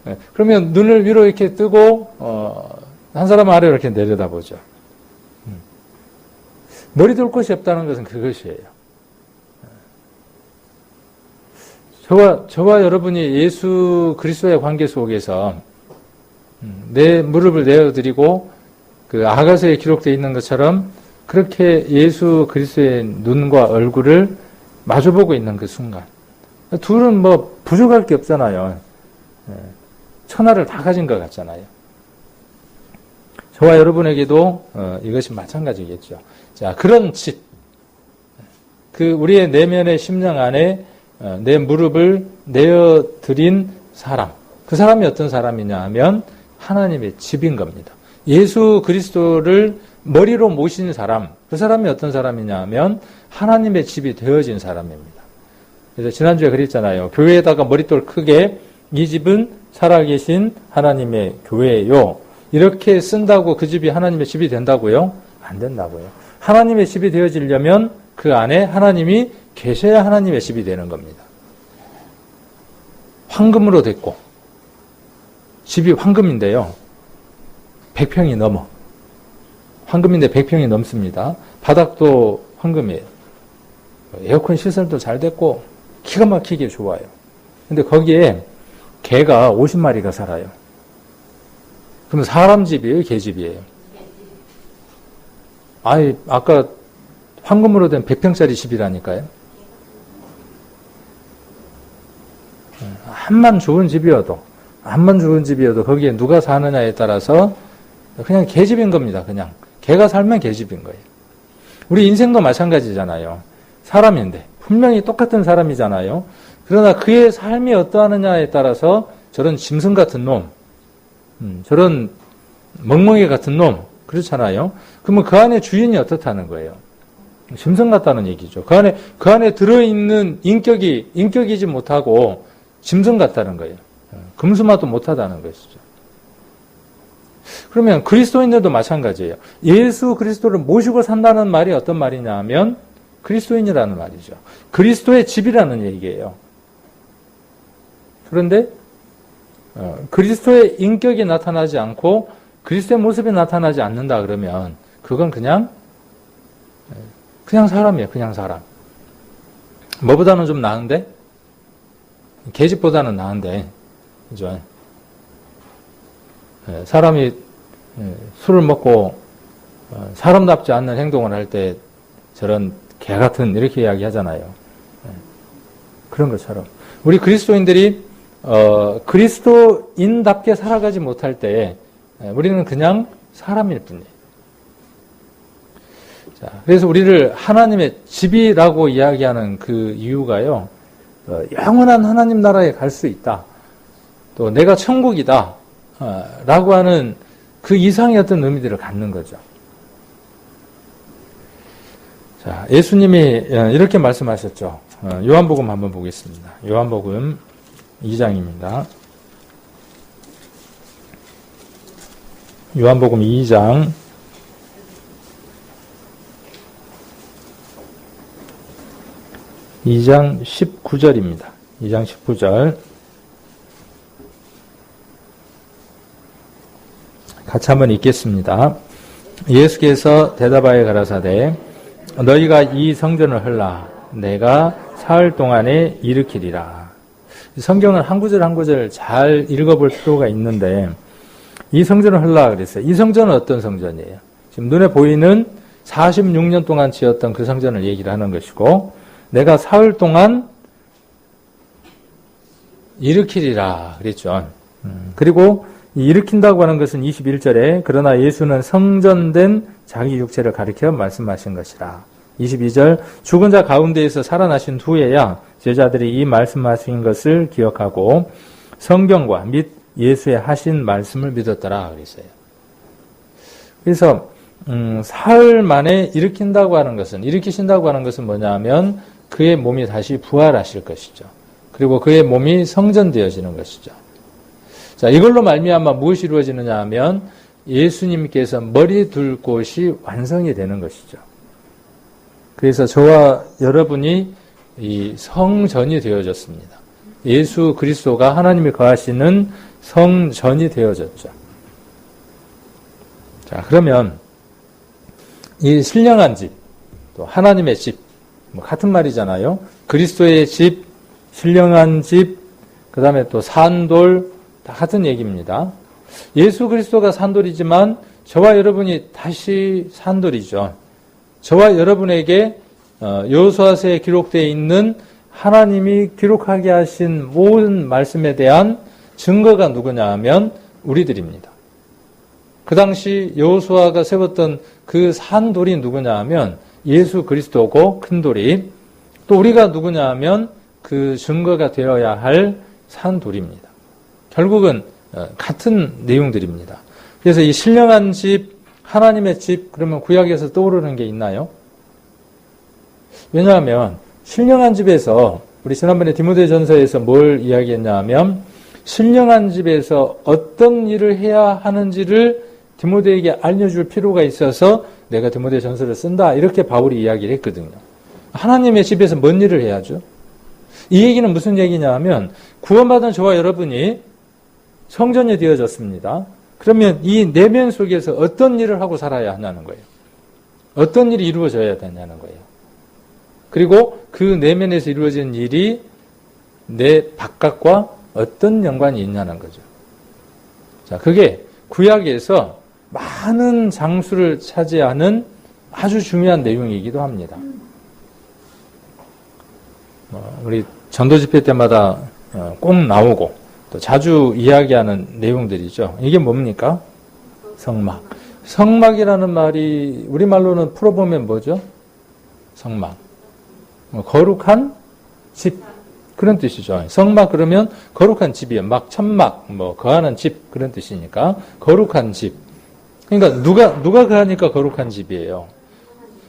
네, 그러면 눈을 위로 이렇게 뜨고 한 사람 아래로 이렇게 내려다보죠. 머리 둘 곳이 없다는 것은 그것이에요. 저와 여러분이 예수 그리스도의 관계 속에서 내 무릎을 내어드리고 그 아가서에 기록되어 있는 것처럼 그렇게 예수 그리스도의 눈과 얼굴을 마주보고 있는 그 순간, 둘은 뭐 부족할 게 없잖아요. 천하를 다 가진 것 같잖아요. 저와 여러분에게도 이것이 마찬가지겠죠. 자, 그런 집, 우리의 내면의 심령 안에 내 무릎을 내어드린 사람, 그 사람이 어떤 사람이냐 하면 하나님의 집인 겁니다. 예수 그리스도를 머리로 모신 사람, 그 사람이 어떤 사람이냐 하면 하나님의 집이 되어진 사람입니다. 그래서 지난주에 그랬잖아요. 교회에다가 머릿돌 크게 이 집은 살아계신 하나님의 교회요. 이렇게 쓴다고 그 집이 하나님의 집이 된다고요? 안 된다고요. 하나님의 집이 되어지려면 그 안에 하나님이 계셔야 하나님의 집이 되는 겁니다. 황금으로 됐고, 집이 황금인데요. 100평이 넘어. 황금인데 100평이 넘습니다. 바닥도 황금이에요. 에어컨 시설도 잘 됐고 기가 막히게 좋아요. 근데 거기에 개가 50마리가 살아요. 그럼 사람 집이에요? 개 집이에요? 아까 황금으로 된 100평짜리 집이라니까요. 암만 좋은 집이어도 거기에 누가 사느냐에 따라서 그냥 개집인 겁니다. 그냥 개가 살면 개집인 거예요. 우리 인생도 마찬가지잖아요. 사람인데 분명히 똑같은 사람이잖아요. 그러나 그의 삶이 어떠하느냐에 따라서 저런 짐승 같은 놈, 저런 멍멍이 같은 놈, 그렇잖아요. 그러면 그 안에 주인이 어떻다는 거예요? 짐승 같다는 얘기죠. 그 안에 들어있는 인격이지 못하고 짐승 같다는 거예요. 금수마도 못하다는 것이죠. 그러면 그리스도인들도 마찬가지예요. 예수 그리스도를 모시고 산다는 말이 어떤 말이냐 하면 그리스도인이라는 말이죠. 그리스도의 집이라는 얘기예요. 그런데 그리스도의 인격이 나타나지 않고 그리스도의 모습이 나타나지 않는다 그러면 그건 그냥 사람이에요. 그냥 사람. 뭐보다는 좀 나은데? 계집보다는 나은데, 그죠? 사람이 술을 먹고 사람답지 않는 행동을 할 때 저런 개 같은 이렇게 이야기하잖아요. 그런 것처럼 우리 그리스도인들이 그리스도인답게 살아가지 못할 때 우리는 그냥 사람일 뿐이에요. 자, 그래서 우리를 하나님의 집이라고 이야기하는 그 이유가요. 영원한 하나님 나라에 갈 수 있다. 또 내가 천국이다. 라고 하는 그 이상의 어떤 의미들을 갖는 거죠. 자, 예수님이 이렇게 말씀하셨죠. 요한복음 한번 보겠습니다. 요한복음 2장입니다. 요한복음 2장 19절입니다. 2장 19절. 같이 한번 읽겠습니다. 예수께서 대답하여 가라사대 너희가 이 성전을 헐라 내가 사흘 동안에 일으키리라. 성경을 한 구절 한 구절 잘 읽어볼 필요가 있는데 이 성전을 하려고 그랬어요. 이 성전은 어떤 성전이에요? 지금 눈에 보이는 46년 동안 지었던 그 성전을 얘기를 하는 것이고 내가 사흘 동안 일으키리라 그랬죠. 그리고 이 일으킨다고 하는 것은 21절에 그러나 예수는 성전된 자기 육체를 가리켜 말씀하신 것이라. 22절 죽은 자 가운데에서 살아나신 후에야 제자들이 이 말씀하신 것을 기억하고 성경과 및 예수의 하신 말씀을 믿었더라 그랬어요. 그래서 사흘 만에 일으킨다고 하는 것은 일으키신다고 하는 것은 뭐냐 하면 그의 몸이 다시 부활하실 것이죠. 그리고 그의 몸이 성전되어지는 것이죠. 자, 이걸로 말미암아 무엇이 이루어지느냐 하면 예수님께서 머리 둘 곳이 완성이 되는 것이죠. 그래서 저와 여러분이 이 성전이 되어졌습니다. 예수 그리스도가 하나님이 거하시는 성전이 되어졌죠. 자, 그러면 이 신령한 집, 또 하나님의 집, 같은 말이잖아요. 그리스도의 집, 신령한 집, 그 다음에 또 산돌, 다 같은 얘기입니다. 예수 그리스도가 산돌이지만 저와 여러분이 다시 산돌이죠. 저와 여러분에게 여호수아서에 기록되어 있는 하나님이 기록하게 하신 모든 말씀에 대한 증거가 누구냐 하면 우리들입니다. 그 당시 여호수아가 세웠던 그 산돌이 누구냐 하면 예수 그리스도고 큰 돌이, 또 우리가 누구냐 하면 그 증거가 되어야 할 산돌입니다. 결국은 같은 내용들입니다. 그래서 이 신령한 집, 하나님의 집, 그러면 구약에서 떠오르는 게 있나요? 왜냐하면 신령한 집에서 우리 지난번에 디모데전서에서 뭘 이야기했냐 하면 신령한 집에서 어떤 일을 해야 하는지를 디모데에게 알려줄 필요가 있어서 내가 디모데전서를 쓴다, 이렇게 바울이 이야기를 했거든요. 하나님의 집에서 뭔 일을 해야죠? 이 얘기는 무슨 얘기냐 하면 구원받은 저와 여러분이 성전이 되어졌습니다. 그러면 이 내면 속에서 어떤 일을 하고 살아야 하냐는 거예요. 어떤 일이 이루어져야 되냐는 거예요. 그리고 그 내면에서 이루어진 일이 내 바깥과 어떤 연관이 있냐는 거죠. 자, 그게 구약에서 많은 장수를 차지하는 아주 중요한 내용이기도 합니다. 우리 전도 집회 때마다 꼭 나오고 또 자주 이야기하는 내용들이죠. 이게 뭡니까? 성막. 성막이라는 말이 우리말로는 풀어보면 뭐죠? 성막. 거룩한 집, 그런 뜻이죠. 성막 그러면 거룩한 집이에요. 막, 천막, 거하는 집, 그런 뜻이니까 거룩한 집. 그러니까 누가 거하니까 거룩한 집이에요.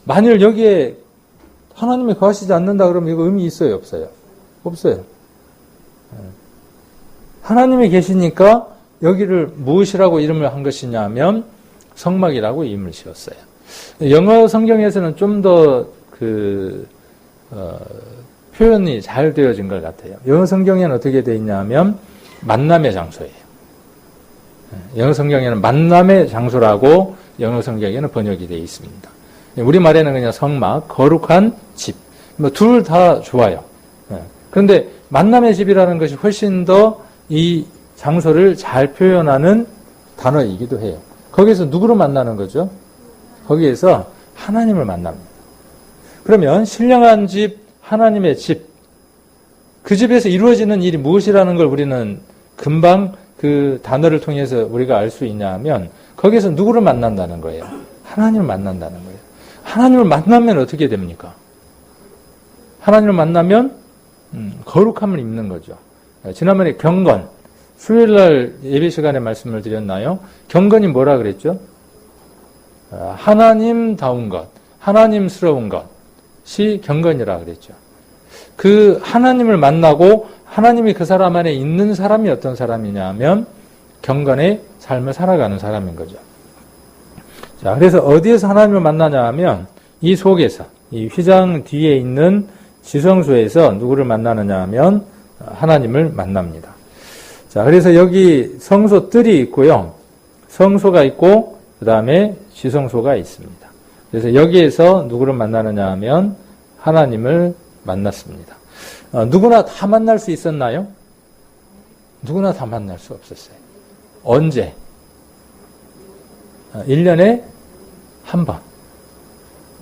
만일 여기에 하나님이 거하시지 않는다 그러면 이거 의미 있어요, 없어요? 없어요. 하나님이 계시니까 여기를 무엇이라고 이름을 한 것이냐 하면 성막이라고 이름을 지었어요. 영어 성경에서는 좀 더 표현이 잘 되어진 것 같아요. 영어 성경에는 어떻게 되어 있냐 하면 만남의 장소예요. 영어 성경에는 만남의 장소라고 영어 성경에는 번역이 되어 있습니다. 우리말에는 그냥 성막, 거룩한 집. 둘 다 좋아요. 그런데 만남의 집이라는 것이 훨씬 더 이 장소를 잘 표현하는 단어이기도 해요. 거기에서 누구를 만나는 거죠? 거기에서 하나님을 만납니다. 그러면 신령한 집, 하나님의 집, 그 집에서 이루어지는 일이 무엇이라는 걸 우리는 금방 그 단어를 통해서 우리가 알 수 있냐 하면 거기에서 누구를 만난다는 거예요? 하나님을 만난다는 거예요. 하나님을 만나면 어떻게 됩니까? 하나님을 만나면 거룩함을 입는 거죠. 지난번에 경건, 수요일날 예배 시간에 말씀을 드렸나요? 경건이 뭐라 그랬죠? 하나님다운 것, 하나님스러운 것이 경건이라 그랬죠. 그 하나님을 만나고 하나님이 그 사람 안에 있는 사람이 어떤 사람이냐 하면 경건의 삶을 살아가는 사람인 거죠. 자, 그래서 어디에서 하나님을 만나냐 하면 이 속에서, 이 휘장 뒤에 있는 지성소에서 누구를 만나느냐 하면 하나님을 만납니다. 자, 그래서 여기 성소 뜰이 있고요. 성소가 있고 그 다음에 지성소가 있습니다. 그래서 여기에서 누구를 만나느냐 하면 하나님을 만났습니다. 누구나 다 만날 수 있었나요? 누구나 다 만날 수 없었어요. 언제? 1년에 한 번.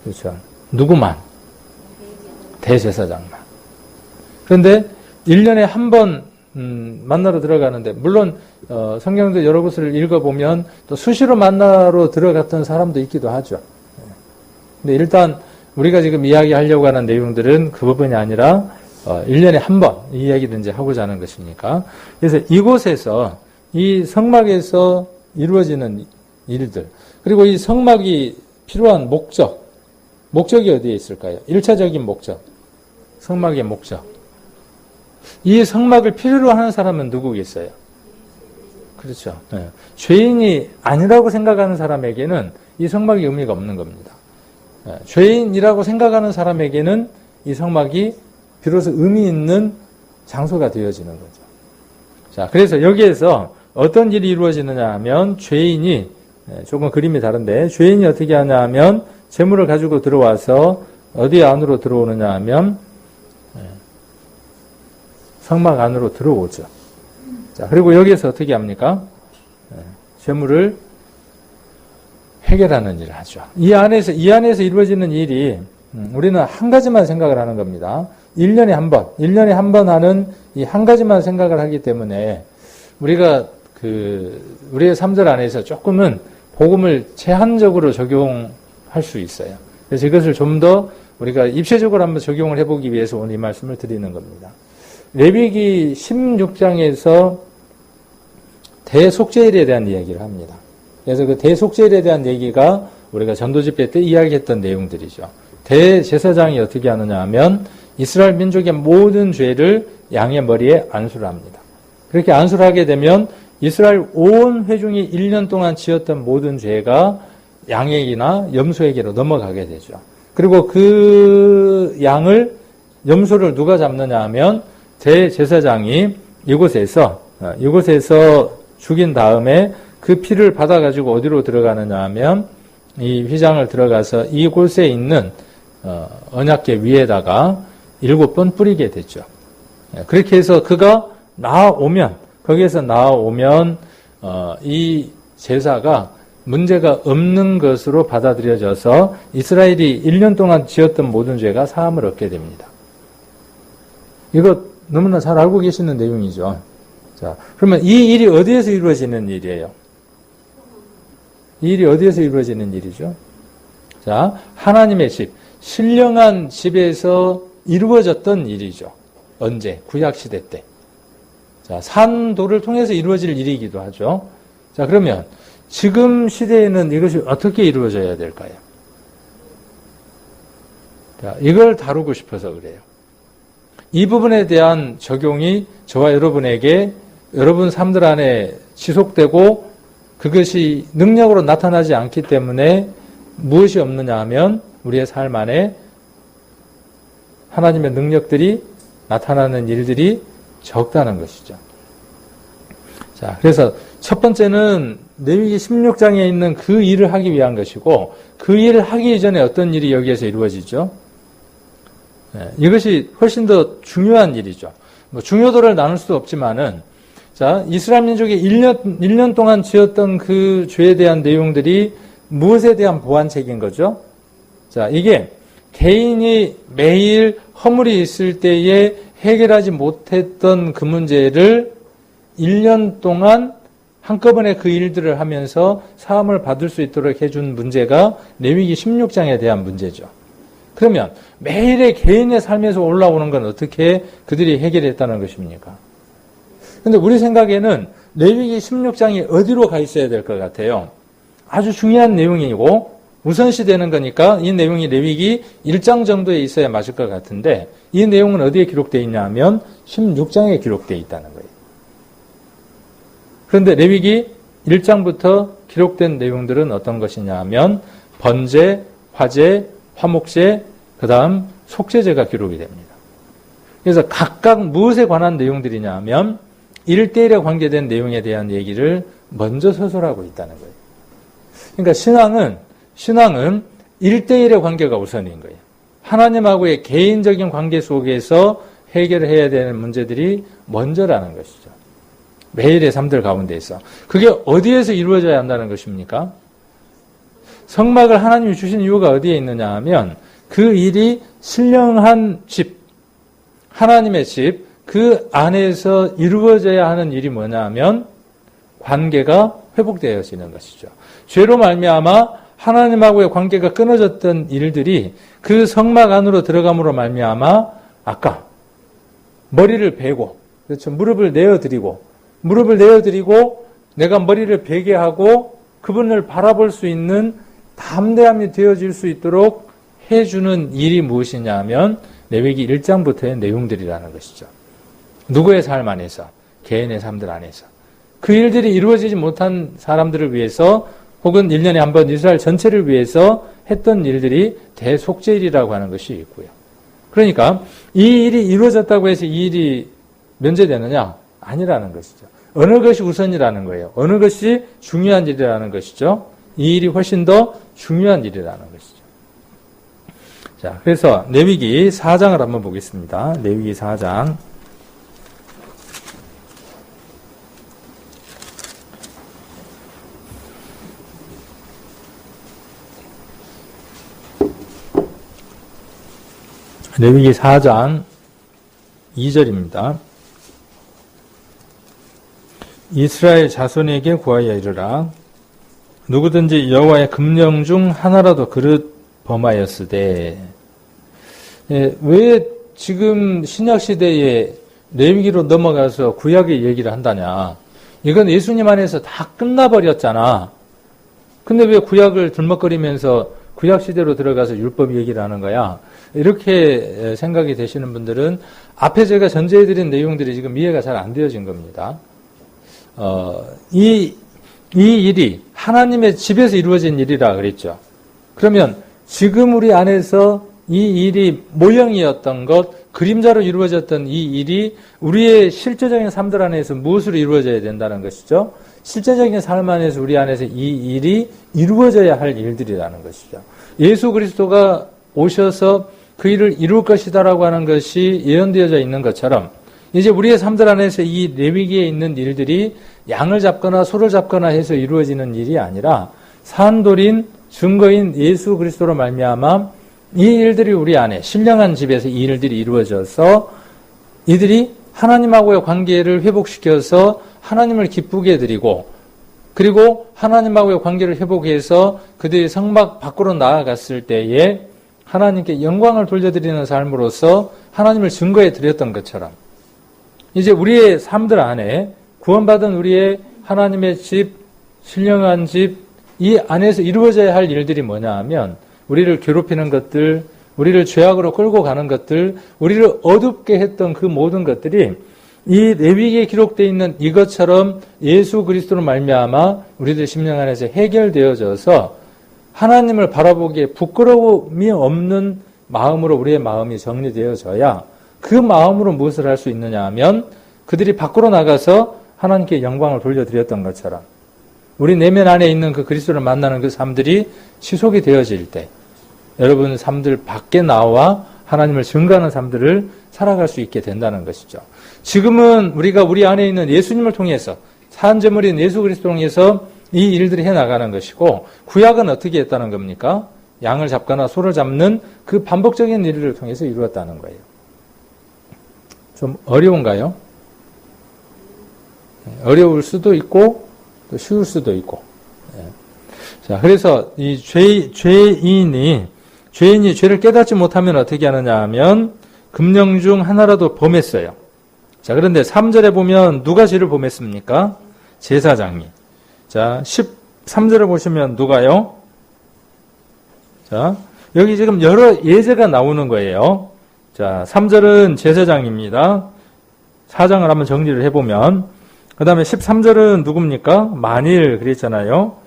그렇죠. 누구만? 대제사장만. 그런데 1년에 한 번 만나러 들어가는데, 물론 성경도 여러 곳을 읽어보면 또 수시로 만나러 들어갔던 사람도 있기도 하죠. 근데 일단 우리가 지금 이야기하려고 하는 내용들은 그 부분이 아니라 1년에 한 번 이 이야기를 이제 하고자 하는 것이니까. 그래서 이곳에서 이 성막에서 이루어지는 일들, 그리고 이 성막이 필요한 목적이 어디에 있을까요? 1차적인 목적, 성막의 목적. 이 성막을 필요로 하는 사람은 누구겠어요? 그렇죠. 네. 죄인이 아니라고 생각하는 사람에게는 이 성막이 의미가 없는 겁니다. 네. 죄인이라고 생각하는 사람에게는 이 성막이 비로소 의미 있는 장소가 되어지는 거죠. 자, 그래서 여기에서 어떤 일이 이루어지느냐 하면 죄인이, 조금 그림이 다른데, 죄인이 어떻게 하냐 하면 재물을 가지고 들어와서 어디 안으로 들어오느냐 하면 성막 안으로 들어오죠. 자, 그리고 여기에서 어떻게 합니까? 재물을 해결하는 일을 하죠. 이 안에서 이루어지는 일이, 우리는 한 가지만 생각을 하는 겁니다. 1년에 한 번 하는 이 한 가지만 생각을 하기 때문에 우리가 우리의 삶들 안에서 조금은 복음을 제한적으로 적용할 수 있어요. 그래서 이것을 좀 더 우리가 입체적으로 한번 적용을 해보기 위해서 오늘 이 말씀을 드리는 겁니다. 레위기 16장에서 대속죄일에 대한 이야기를 합니다. 그래서 그 대속죄일에 대한 얘기가 우리가 전도집회 때 이야기했던 내용들이죠. 대제사장이 어떻게 하느냐 하면 이스라엘 민족의 모든 죄를 양의 머리에 안수를 합니다. 그렇게 안수를 하게 되면 이스라엘 온 회중이 1년 동안 지었던 모든 죄가 양에게나 염소에게로 넘어가게 되죠. 그리고 그 양을, 염소를 누가 잡느냐 하면 대제사장이 이곳에서 죽인 다음에 그 피를 받아가지고 어디로 들어가느냐 하면 이 휘장을 들어가서 이곳에 있는 언약궤 위에다가 7번 뿌리게 되죠. 그렇게 해서 그가 거기에서 나아오면 이 제사가 문제가 없는 것으로 받아들여져서 이스라엘이 1년 동안 지었던 모든 죄가 사함을 얻게 됩니다. 이거 너무나 잘 알고 계시는 내용이죠. 자, 그러면 이 일이 어디에서 이루어지는 일이에요? 이 일이 어디에서 이루어지는 일이죠? 자, 하나님의 집, 신령한 집에서 이루어졌던 일이죠. 언제? 구약시대 때. 자, 산도를 통해서 이루어질 일이기도 하죠. 자, 그러면 지금 시대에는 이것이 어떻게 이루어져야 될까요? 자, 이걸 다루고 싶어서 그래요. 이 부분에 대한 적용이 저와 여러분에게 여러분 삶들 안에 지속되고 그것이 능력으로 나타나지 않기 때문에 무엇이 없느냐 하면 우리의 삶 안에 하나님의 능력들이 나타나는 일들이 적다는 것이죠. 자, 그래서 첫 번째는 레위기 16장에 있는 그 일을 하기 위한 것이고 그 일을 하기 이전에 어떤 일이 여기에서 이루어지죠? 이것이 훨씬 더 중요한 일이죠. 뭐 중요도를 나눌 수도 없지만은 자, 이스라엘 민족이 1년 동안 지었던 그 죄에 대한 내용들이 무엇에 대한 보완책인 거죠? 자, 이게 개인이 매일 허물이 있을 때에 해결하지 못했던 그 문제를 1년 동안 한꺼번에 그 일들을 하면서 사함을 받을 수 있도록 해준 문제가 레위기 16장에 대한 문제죠. 그러면 매일의 개인의 삶에서 올라오는 건 어떻게 그들이 해결했다는 것입니까? 근데 우리 생각에는 레위기 16장이 어디로 가 있어야 될 것 같아요? 아주 중요한 내용이고 우선시되는 거니까 이 내용이 레위기 1장 정도에 있어야 맞을 것 같은데 이 내용은 어디에 기록되어 있냐 하면 16장에 기록되어 있다는 거예요. 그런데 레위기 1장부터 기록된 내용들은 어떤 것이냐 하면 번제, 화제, 화목제, 그 다음 속죄제가 기록이 됩니다. 그래서 각각 무엇에 관한 내용들이냐 하면 1대1에 관계된 내용에 대한 얘기를 먼저 서술하고 있다는 거예요. 그러니까 신앙은 1대1의 관계가 우선인 거예요. 하나님하고의 개인적인 관계 속에서 해결해야 되는 문제들이 먼저라는 것이죠. 매일의 삶들 가운데에서. 그게 어디에서 이루어져야 한다는 것입니까? 성막을 하나님이 주신 이유가 어디에 있느냐 하면 그 일이 신령한 집, 하나님의 집, 그 안에서 이루어져야 하는 일이 뭐냐 하면 관계가 회복되어지는 것이죠. 죄로 말미암아 하나님하고의 관계가 끊어졌던 일들이 그 성막 안으로 들어감으로 말미암아 아까 머리를 베고, 그렇죠. 무릎을 내어드리고 내가 머리를 베게 하고 그분을 바라볼 수 있는 담대함이 되어질 수 있도록 해주는 일이 무엇이냐 하면 레위기 1장부터의 내용들이라는 것이죠. 누구의 삶 안에서, 개인의 삶들 안에서 그 일들이 이루어지지 못한 사람들을 위해서 혹은 1년에 한 번 이스라엘 전체를 위해서 했던 일들이 대속죄일이라고 하는 것이 있고요. 그러니까 이 일이 이루어졌다고 해서 이 일이 면제되느냐? 아니라는 것이죠. 어느 것이 우선이라는 거예요. 어느 것이 중요한 일이라는 것이죠. 이 일이 훨씬 더 중요한 일이라는 것이죠. 자, 그래서 레위기 4장을 한번 보겠습니다. 레위기 4장. 레위기 4장 2절입니다. 이스라엘 자손에게 구하여 이르라. 누구든지 여호와의 금령 중 하나라도 그릇 범하였으되. 왜 지금 신약시대에 레위기로 넘어가서 구약의 얘기를 한다냐. 이건 예수님 안에서 다 끝나버렸잖아. 근데 왜 구약을 들먹거리면서 구약시대로 들어가서 율법 얘기를 하는 거야? 이렇게 생각이 되시는 분들은 앞에 제가 전제해드린 내용들이 지금 이해가 잘 안 되어진 겁니다. 이 일이 하나님의 집에서 이루어진 일이라 그랬죠. 그러면 지금 우리 안에서 이 일이 모형이었던 것, 그림자로 이루어졌던 이 일이 우리의 실제적인 삶들 안에서 무엇으로 이루어져야 된다는 것이죠. 실제적인 삶 안에서 우리 안에서 이 일이 이루어져야 할 일들이라는 것이죠. 예수 그리스도가 오셔서 그 일을 이룰 것이다라고 하는 것이 예언되어져 있는 것처럼 이제 우리의 삶들 안에서 이 레위기에 있는 일들이 양을 잡거나 소를 잡거나 해서 이루어지는 일이 아니라 산돌인 증거인 예수 그리스도로 말미암아 이 일들이 우리 안에 신령한 집에서 이 일들이 이루어져서 이들이 하나님하고의 관계를 회복시켜서 하나님을 기쁘게 해드리고 그리고 하나님하고의 관계를 회복해서 그들이 성막 밖으로 나아갔을 때에 하나님께 영광을 돌려드리는 삶으로서 하나님을 증거해 드렸던 것처럼 이제 우리의 삶들 안에 구원받은 우리의 하나님의 집, 신령한 집, 이 안에서 이루어져야 할 일들이 뭐냐 하면 우리를 괴롭히는 것들, 우리를 죄악으로 끌고 가는 것들, 우리를 어둡게 했던 그 모든 것들이 이 레위기에 기록되어 있는 이것처럼 예수 그리스도로 말미암아 우리들 심령 안에서 해결되어져서 하나님을 바라보기에 부끄러움이 없는 마음으로 우리의 마음이 정리되어져야 그 마음으로 무엇을 할 수 있느냐 하면 그들이 밖으로 나가서 하나님께 영광을 돌려드렸던 것처럼 우리 내면 안에 있는 그 그리스도를 만나는 그 삶들이 지속이 되어질 때 여러분 삶들 밖에 나와 하나님을 증거하는 삶들을 살아갈 수 있게 된다는 것이죠. 지금은 우리가 우리 안에 있는 예수님을 통해서 산제물인 예수 그리스도를 통해서 이 일들이 해나가는 것이고 구약은 어떻게 했다는 겁니까? 양을 잡거나 소를 잡는 그 반복적인 일을 통해서 이루었다는 거예요. 좀 어려운가요? 어려울 수도 있고 또 쉬울 수도 있고. 자, 그래서 이 죄인이 죄를 깨닫지 못하면 어떻게 하느냐 하면 금령 중 하나라도 범했어요. 자, 그런데 3절에 보면 누가 죄를 범했습니까? 제사장이. 자, 13절을 보시면 누가요? 자, 여기 지금 여러 예제가 나오는 거예요. 자, 3절은 제사장입니다. 4장을 한번 정리를 해보면 그 다음에 13절은 누굽니까? 만일 그랬잖아요.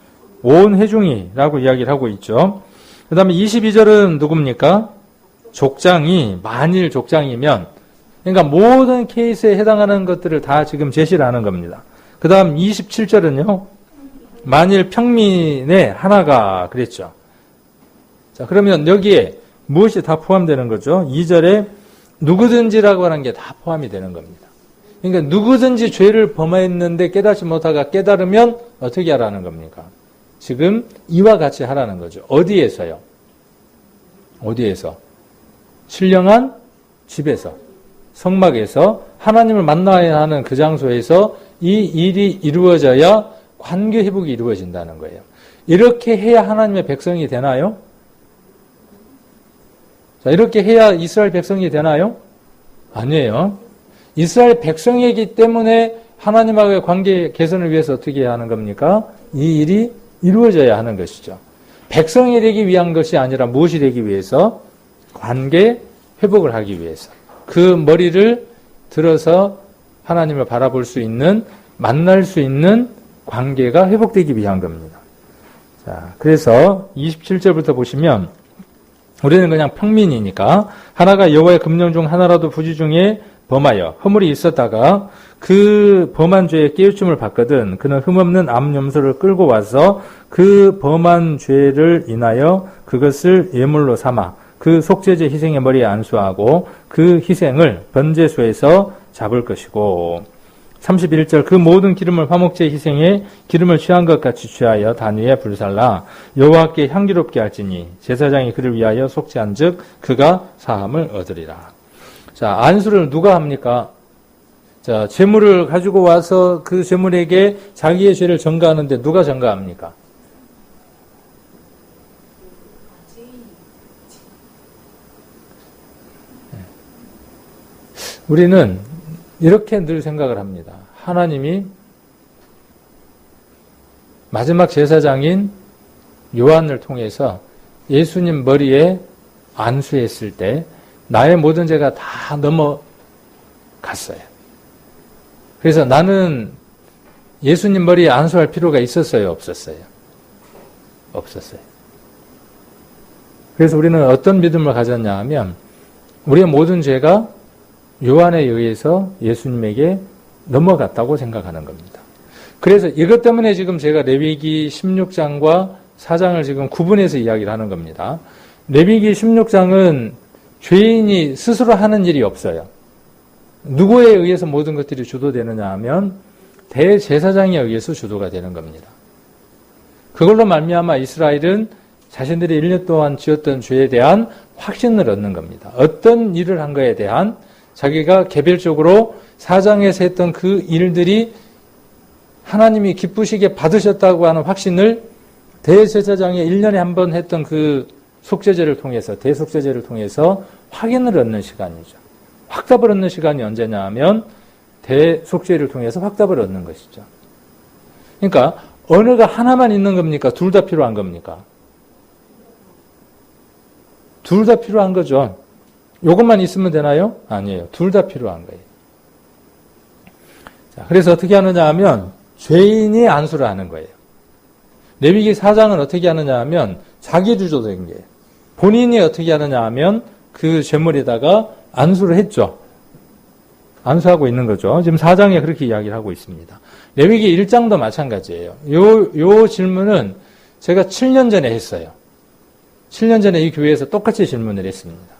온 회중이라고 이야기를 하고 있죠. 그 다음에 22절은 누굽니까? 족장이 만일 족장이면 그러니까 모든 케이스에 해당하는 것들을 다 지금 제시를 하는 겁니다. 그 다음 27절은요. 만일 평민의 하나가 그랬죠. 자, 그러면 여기에 무엇이 다 포함되는 거죠? 2절에 누구든지라고 하는 게 다 포함이 되는 겁니다. 그러니까 누구든지 죄를 범했는데 깨닫지 못하가 깨달으면 어떻게 하라는 겁니까? 지금 이와 같이 하라는 거죠. 어디에서요? 어디에서? 신령한 집에서, 성막에서 하나님을 만나야 하는 그 장소에서 이 일이 이루어져야 관계 회복이 이루어진다는 거예요. 이렇게 해야 하나님의 백성이 되나요? 자, 이렇게 해야 이스라엘 백성이 되나요? 아니에요. 이스라엘 백성이기 때문에 하나님과의 관계 개선을 위해서 어떻게 해야 하는 겁니까? 이 일이 이루어져야 하는 것이죠. 백성이 되기 위한 것이 아니라 무엇이 되기 위해서? 관계 회복을 하기 위해서. 그 머리를 들어서 하나님을 바라볼 수 있는, 만날 수 있는 관계가 회복되기 위한 겁니다. 자, 그래서 27절부터 보시면 우리는 그냥 평민이니까 하나가 여호와의 금령 중 하나라도 부지 중에 범하여 허물이 있었다가 그 범한 죄에 깨우침을 받거든 그는 흠없는 암염소를 끌고 와서 그 범한 죄를 인하여 그것을 예물로 삼아 그 속죄제 희생의 머리에 안수하고 그 희생을 번제소에서 잡을 것이고 31절 그 모든 기름을 화목제 희생에 기름을 취한 것 같이 취하여 단 위에 불살라 여호와께 향기롭게 할지니 제사장이 그를 위하여 속죄한 즉 그가 사함을 얻으리라. 자, 안수를 누가 합니까? 자, 제물을 가지고 와서 그 제물에게 자기의 죄를 전가하는데 누가 전가합니까? 우리는 이렇게 늘 생각을 합니다. 하나님이 마지막 제사장인 요한을 통해서 예수님 머리에 안수했을 때 나의 모든 죄가 다 넘어갔어요. 그래서 나는 예수님 머리에 안수할 필요가 있었어요? 없었어요? 없었어요. 그래서 우리는 어떤 믿음을 가졌냐 하면 우리의 모든 죄가 요한에 의해서 예수님에게 넘어갔다고 생각하는 겁니다. 그래서 이것 때문에 지금 제가 레위기 16장과 4장을 지금 구분해서 이야기를 하는 겁니다. 레위기 16장은 죄인이 스스로 하는 일이 없어요. 누구에 의해서 모든 것들이 주도되느냐 하면 대제사장에 의해서 주도가 되는 겁니다. 그걸로 말미암아 이스라엘은 자신들이 1년 동안 지었던 죄에 대한 확신을 얻는 겁니다. 어떤 일을 한 거에 대한 자기가 개별적으로 사장에서 했던 그 일들이 하나님이 기쁘시게 받으셨다고 하는 확신을 대제사장이 1년에 한 번 했던 그 속죄제를 통해서, 대속죄제를 통해서 확인을 얻는 시간이죠. 확답을 얻는 시간이 언제냐 하면 대속죄를 통해서 확답을 얻는 것이죠. 그러니까 언어가 하나만 있는 겁니까? 둘 다 필요한 겁니까? 둘 다 필요한 거죠. 이것만 있으면 되나요? 아니에요. 둘 다 필요한 거예요. 자, 그래서 어떻게 하느냐 하면 죄인이 안수를 하는 거예요. 레위기 4장은 어떻게 하느냐 하면 자기 주도적인 거예요. 본인이 어떻게 하느냐 하면 그 제물에다가 안수를 했죠. 안수하고 있는 거죠. 지금 4장에 그렇게 이야기를 하고 있습니다. 레위기 1장도 마찬가지예요. 요 질문은 제가 7년 전에 했어요. 7년 전에 이 교회에서 똑같이 질문을 했습니다.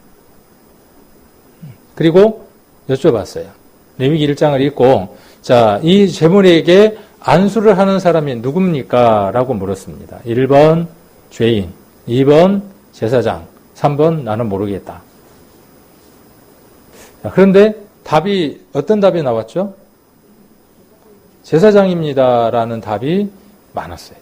그리고 여쭤봤어요. 레위기 1장을 읽고 자, 이 제물에게 안수를 하는 사람이 누굽니까? 라고 물었습니다. 1번 죄인, 2번 제사장, 3번 나는 모르겠다. 자, 그런데 답이 어떤 답이 나왔죠? 제사장입니다라는 답이 많았어요.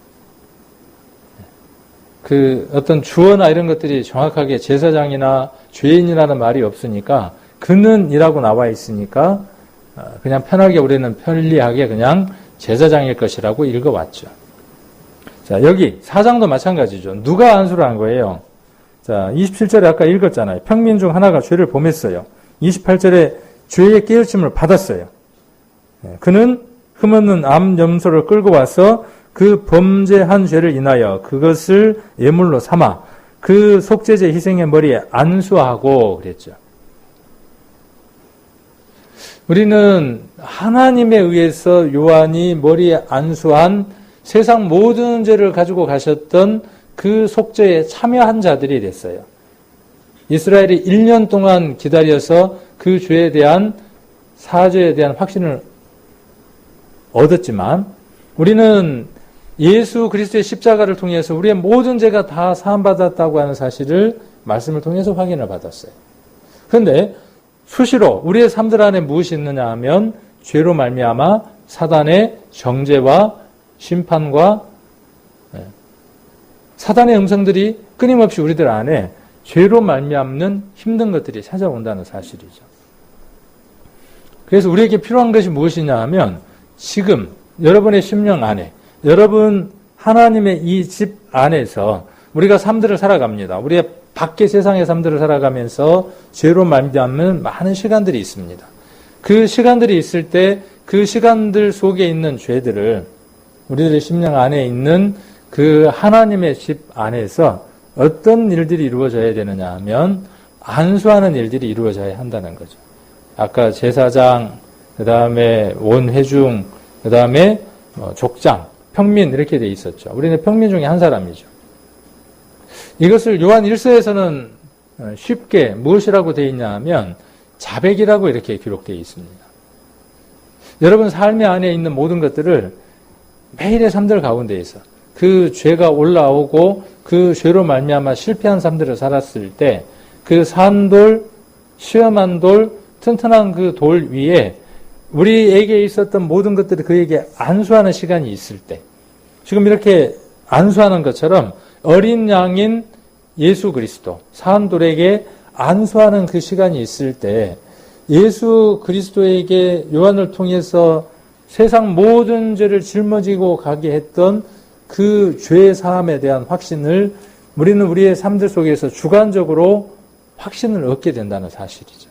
그 어떤 주어나 이런 것들이 정확하게 제사장이나 죄인이라는 말이 없으니까 그는이라고 나와 있으니까 그냥 편하게 우리는 편리하게 그냥 제사장일 것이라고 읽어왔죠. 자, 여기 4장도 마찬가지죠. 누가 안수를 한 거예요? 자, 27절에 아까 읽었잖아요. 평민 중 하나가 죄를 범했어요. 28절에 죄의 깨우침을 받았어요. 그는 흠없는 암염소를 끌고 와서 그 범죄한 죄를 인하여 그것을 예물로 삼아 그 속죄제 희생의 머리에 안수하고 그랬죠. 우리는 하나님에 의해서 요한이 머리에 안수한 세상 모든 죄를 가지고 가셨던 그 속죄에 참여한 자들이 됐어요. 이스라엘이 1년 동안 기다려서 그 죄에 대한 사죄에 대한 확신을 얻었지만 우리는 예수 그리스도의 십자가를 통해서 우리의 모든 죄가 다 사함받았다고 하는 사실을 말씀을 통해서 확인을 받았어요. 그런데 수시로 우리의 삶들 안에 무엇이 있느냐 하면 죄로 말미암아 사단의 정죄와 심판과 사단의 음성들이 끊임없이 우리들 안에 죄로 말미암는 힘든 것들이 찾아온다는 사실이죠. 그래서 우리에게 필요한 것이 무엇이냐 하면 지금 여러분의 심령 안에 여러분 하나님의 이 집 안에서 우리가 삶들을 살아갑니다. 우리의 밖의 세상의 삶들을 살아가면서 죄로 말미암는 많은 시간들이 있습니다. 그 시간들이 있을 때 그 시간들 속에 있는 죄들을 우리들의 심령 안에 있는 그 하나님의 집 안에서 어떤 일들이 이루어져야 되느냐 하면 안수하는 일들이 이루어져야 한다는 거죠. 아까 제사장, 그 다음에 원회중, 그 다음에 족장, 평민 이렇게 돼 있었죠. 우리는 평민 중에 한 사람이죠. 이것을 요한 1서에서는 쉽게 무엇이라고 되어 있냐 하면 자백이라고 이렇게 기록되어 있습니다. 여러분 삶의 안에 있는 모든 것들을 매일의 삶들 가운데에서 그 죄가 올라오고 그 죄로 말미암아 실패한 삶들을 살았을 때 그 산돌, 시험한 돌, 튼튼한 그 돌 위에 우리에게 있었던 모든 것들이 그에게 안수하는 시간이 있을 때 지금 이렇게 안수하는 것처럼 어린 양인 예수 그리스도, 산돌에게 안수하는 그 시간이 있을 때 예수 그리스도에게 요한을 통해서 세상 모든 죄를 짊어지고 가게 했던 그 죄 사함에 대한 확신을 우리는 우리의 삶들 속에서 주관적으로 확신을 얻게 된다는 사실이죠.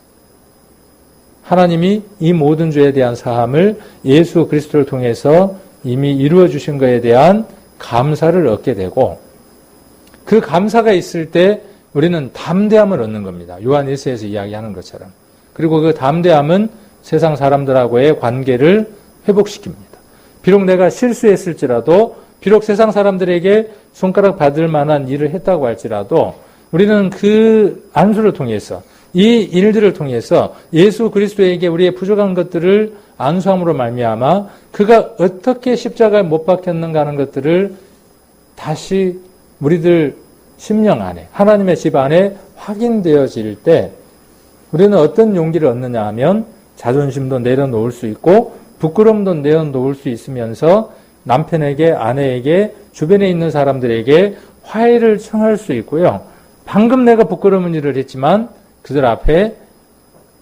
하나님이 이 모든 죄에 대한 사함을 예수 그리스도를 통해서 이미 이루어 주신 것에 대한 감사를 얻게 되고 그 감사가 있을 때 우리는 담대함을 얻는 겁니다. 요한 1서에서 이야기하는 것처럼. 그리고 그 담대함은 세상 사람들하고의 관계를 회복시킵니다. 비록 내가 실수했을지라도 비록 세상 사람들에게 손가락 받을 만한 일을 했다고 할지라도 우리는 그 안수를 통해서 이 일들을 통해서 예수 그리스도에게 우리의 부족한 것들을 안수함으로 말미암아 그가 어떻게 십자가에 못 박혔는가 하는 것들을 다시 우리들 심령 안에 하나님의 집 안에 확인되어질 때 우리는 어떤 용기를 얻느냐 하면 자존심도 내려놓을 수 있고 부끄러움도 내려놓을 수 있으면서 남편에게 아내에게 주변에 있는 사람들에게 화해를 청할 수 있고요. 방금 내가 부끄러운 일을 했지만 그들 앞에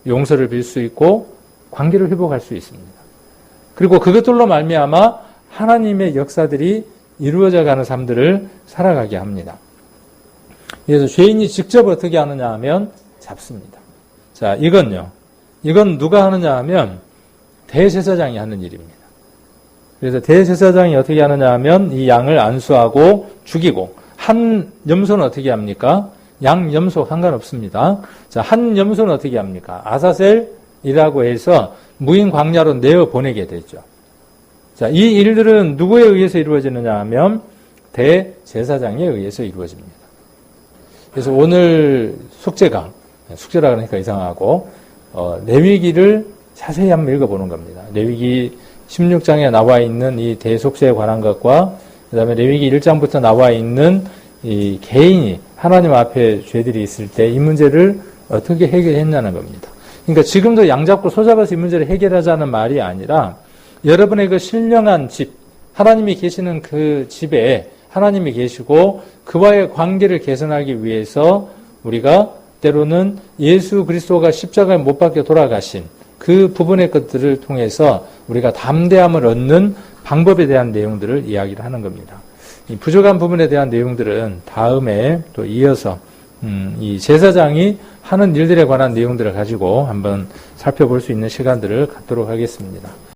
용서를 빌 수 있고 관계를 회복할 수 있습니다. 그리고 그것들로 말미암아 하나님의 역사들이 이루어져 가는 삶들을 살아가게 합니다. 그래서 죄인이 직접 어떻게 하느냐 하면 잡습니다. 자, 이건 누가 하느냐 하면 대제사장이 하는 일입니다. 그래서 대제사장이 어떻게 하느냐 하면 이 양을 안수하고 죽이고 한 염소는 어떻게 합니까? 양, 염소 상관없습니다. 자, 한 염소는 어떻게 합니까? 아사셀이라고 해서 무인 광야로 내어 보내게 되죠. 자, 이 일들은 누구에 의해서 이루어지느냐 하면 대제사장에 의해서 이루어집니다. 그래서 오늘 숙제라 그러니까 이상하고 레위기를 자세히 한번 읽어보는 겁니다. 레위기 16장에 나와 있는 이 대속죄에 관한 것과 그 다음에 레위기 1장부터 나와 있는 이 개인이 하나님 앞에 죄들이 있을 때 이 문제를 어떻게 해결했냐는 겁니다. 그러니까 지금도 양 잡고 소 잡아서 이 문제를 해결하자는 말이 아니라 여러분의 그 신령한 집, 하나님이 계시는 그 집에 하나님이 계시고 그와의 관계를 개선하기 위해서 우리가 때로는 예수 그리스도가 십자가에 못 박혀 돌아가신 그 부분의 것들을 통해서 우리가 담대함을 얻는 방법에 대한 내용들을 이야기를 하는 겁니다. 이 부족한 부분에 대한 내용들은 다음에 또 이어서 이 제사장이 하는 일들에 관한 내용들을 가지고 한번 살펴볼 수 있는 시간들을 갖도록 하겠습니다.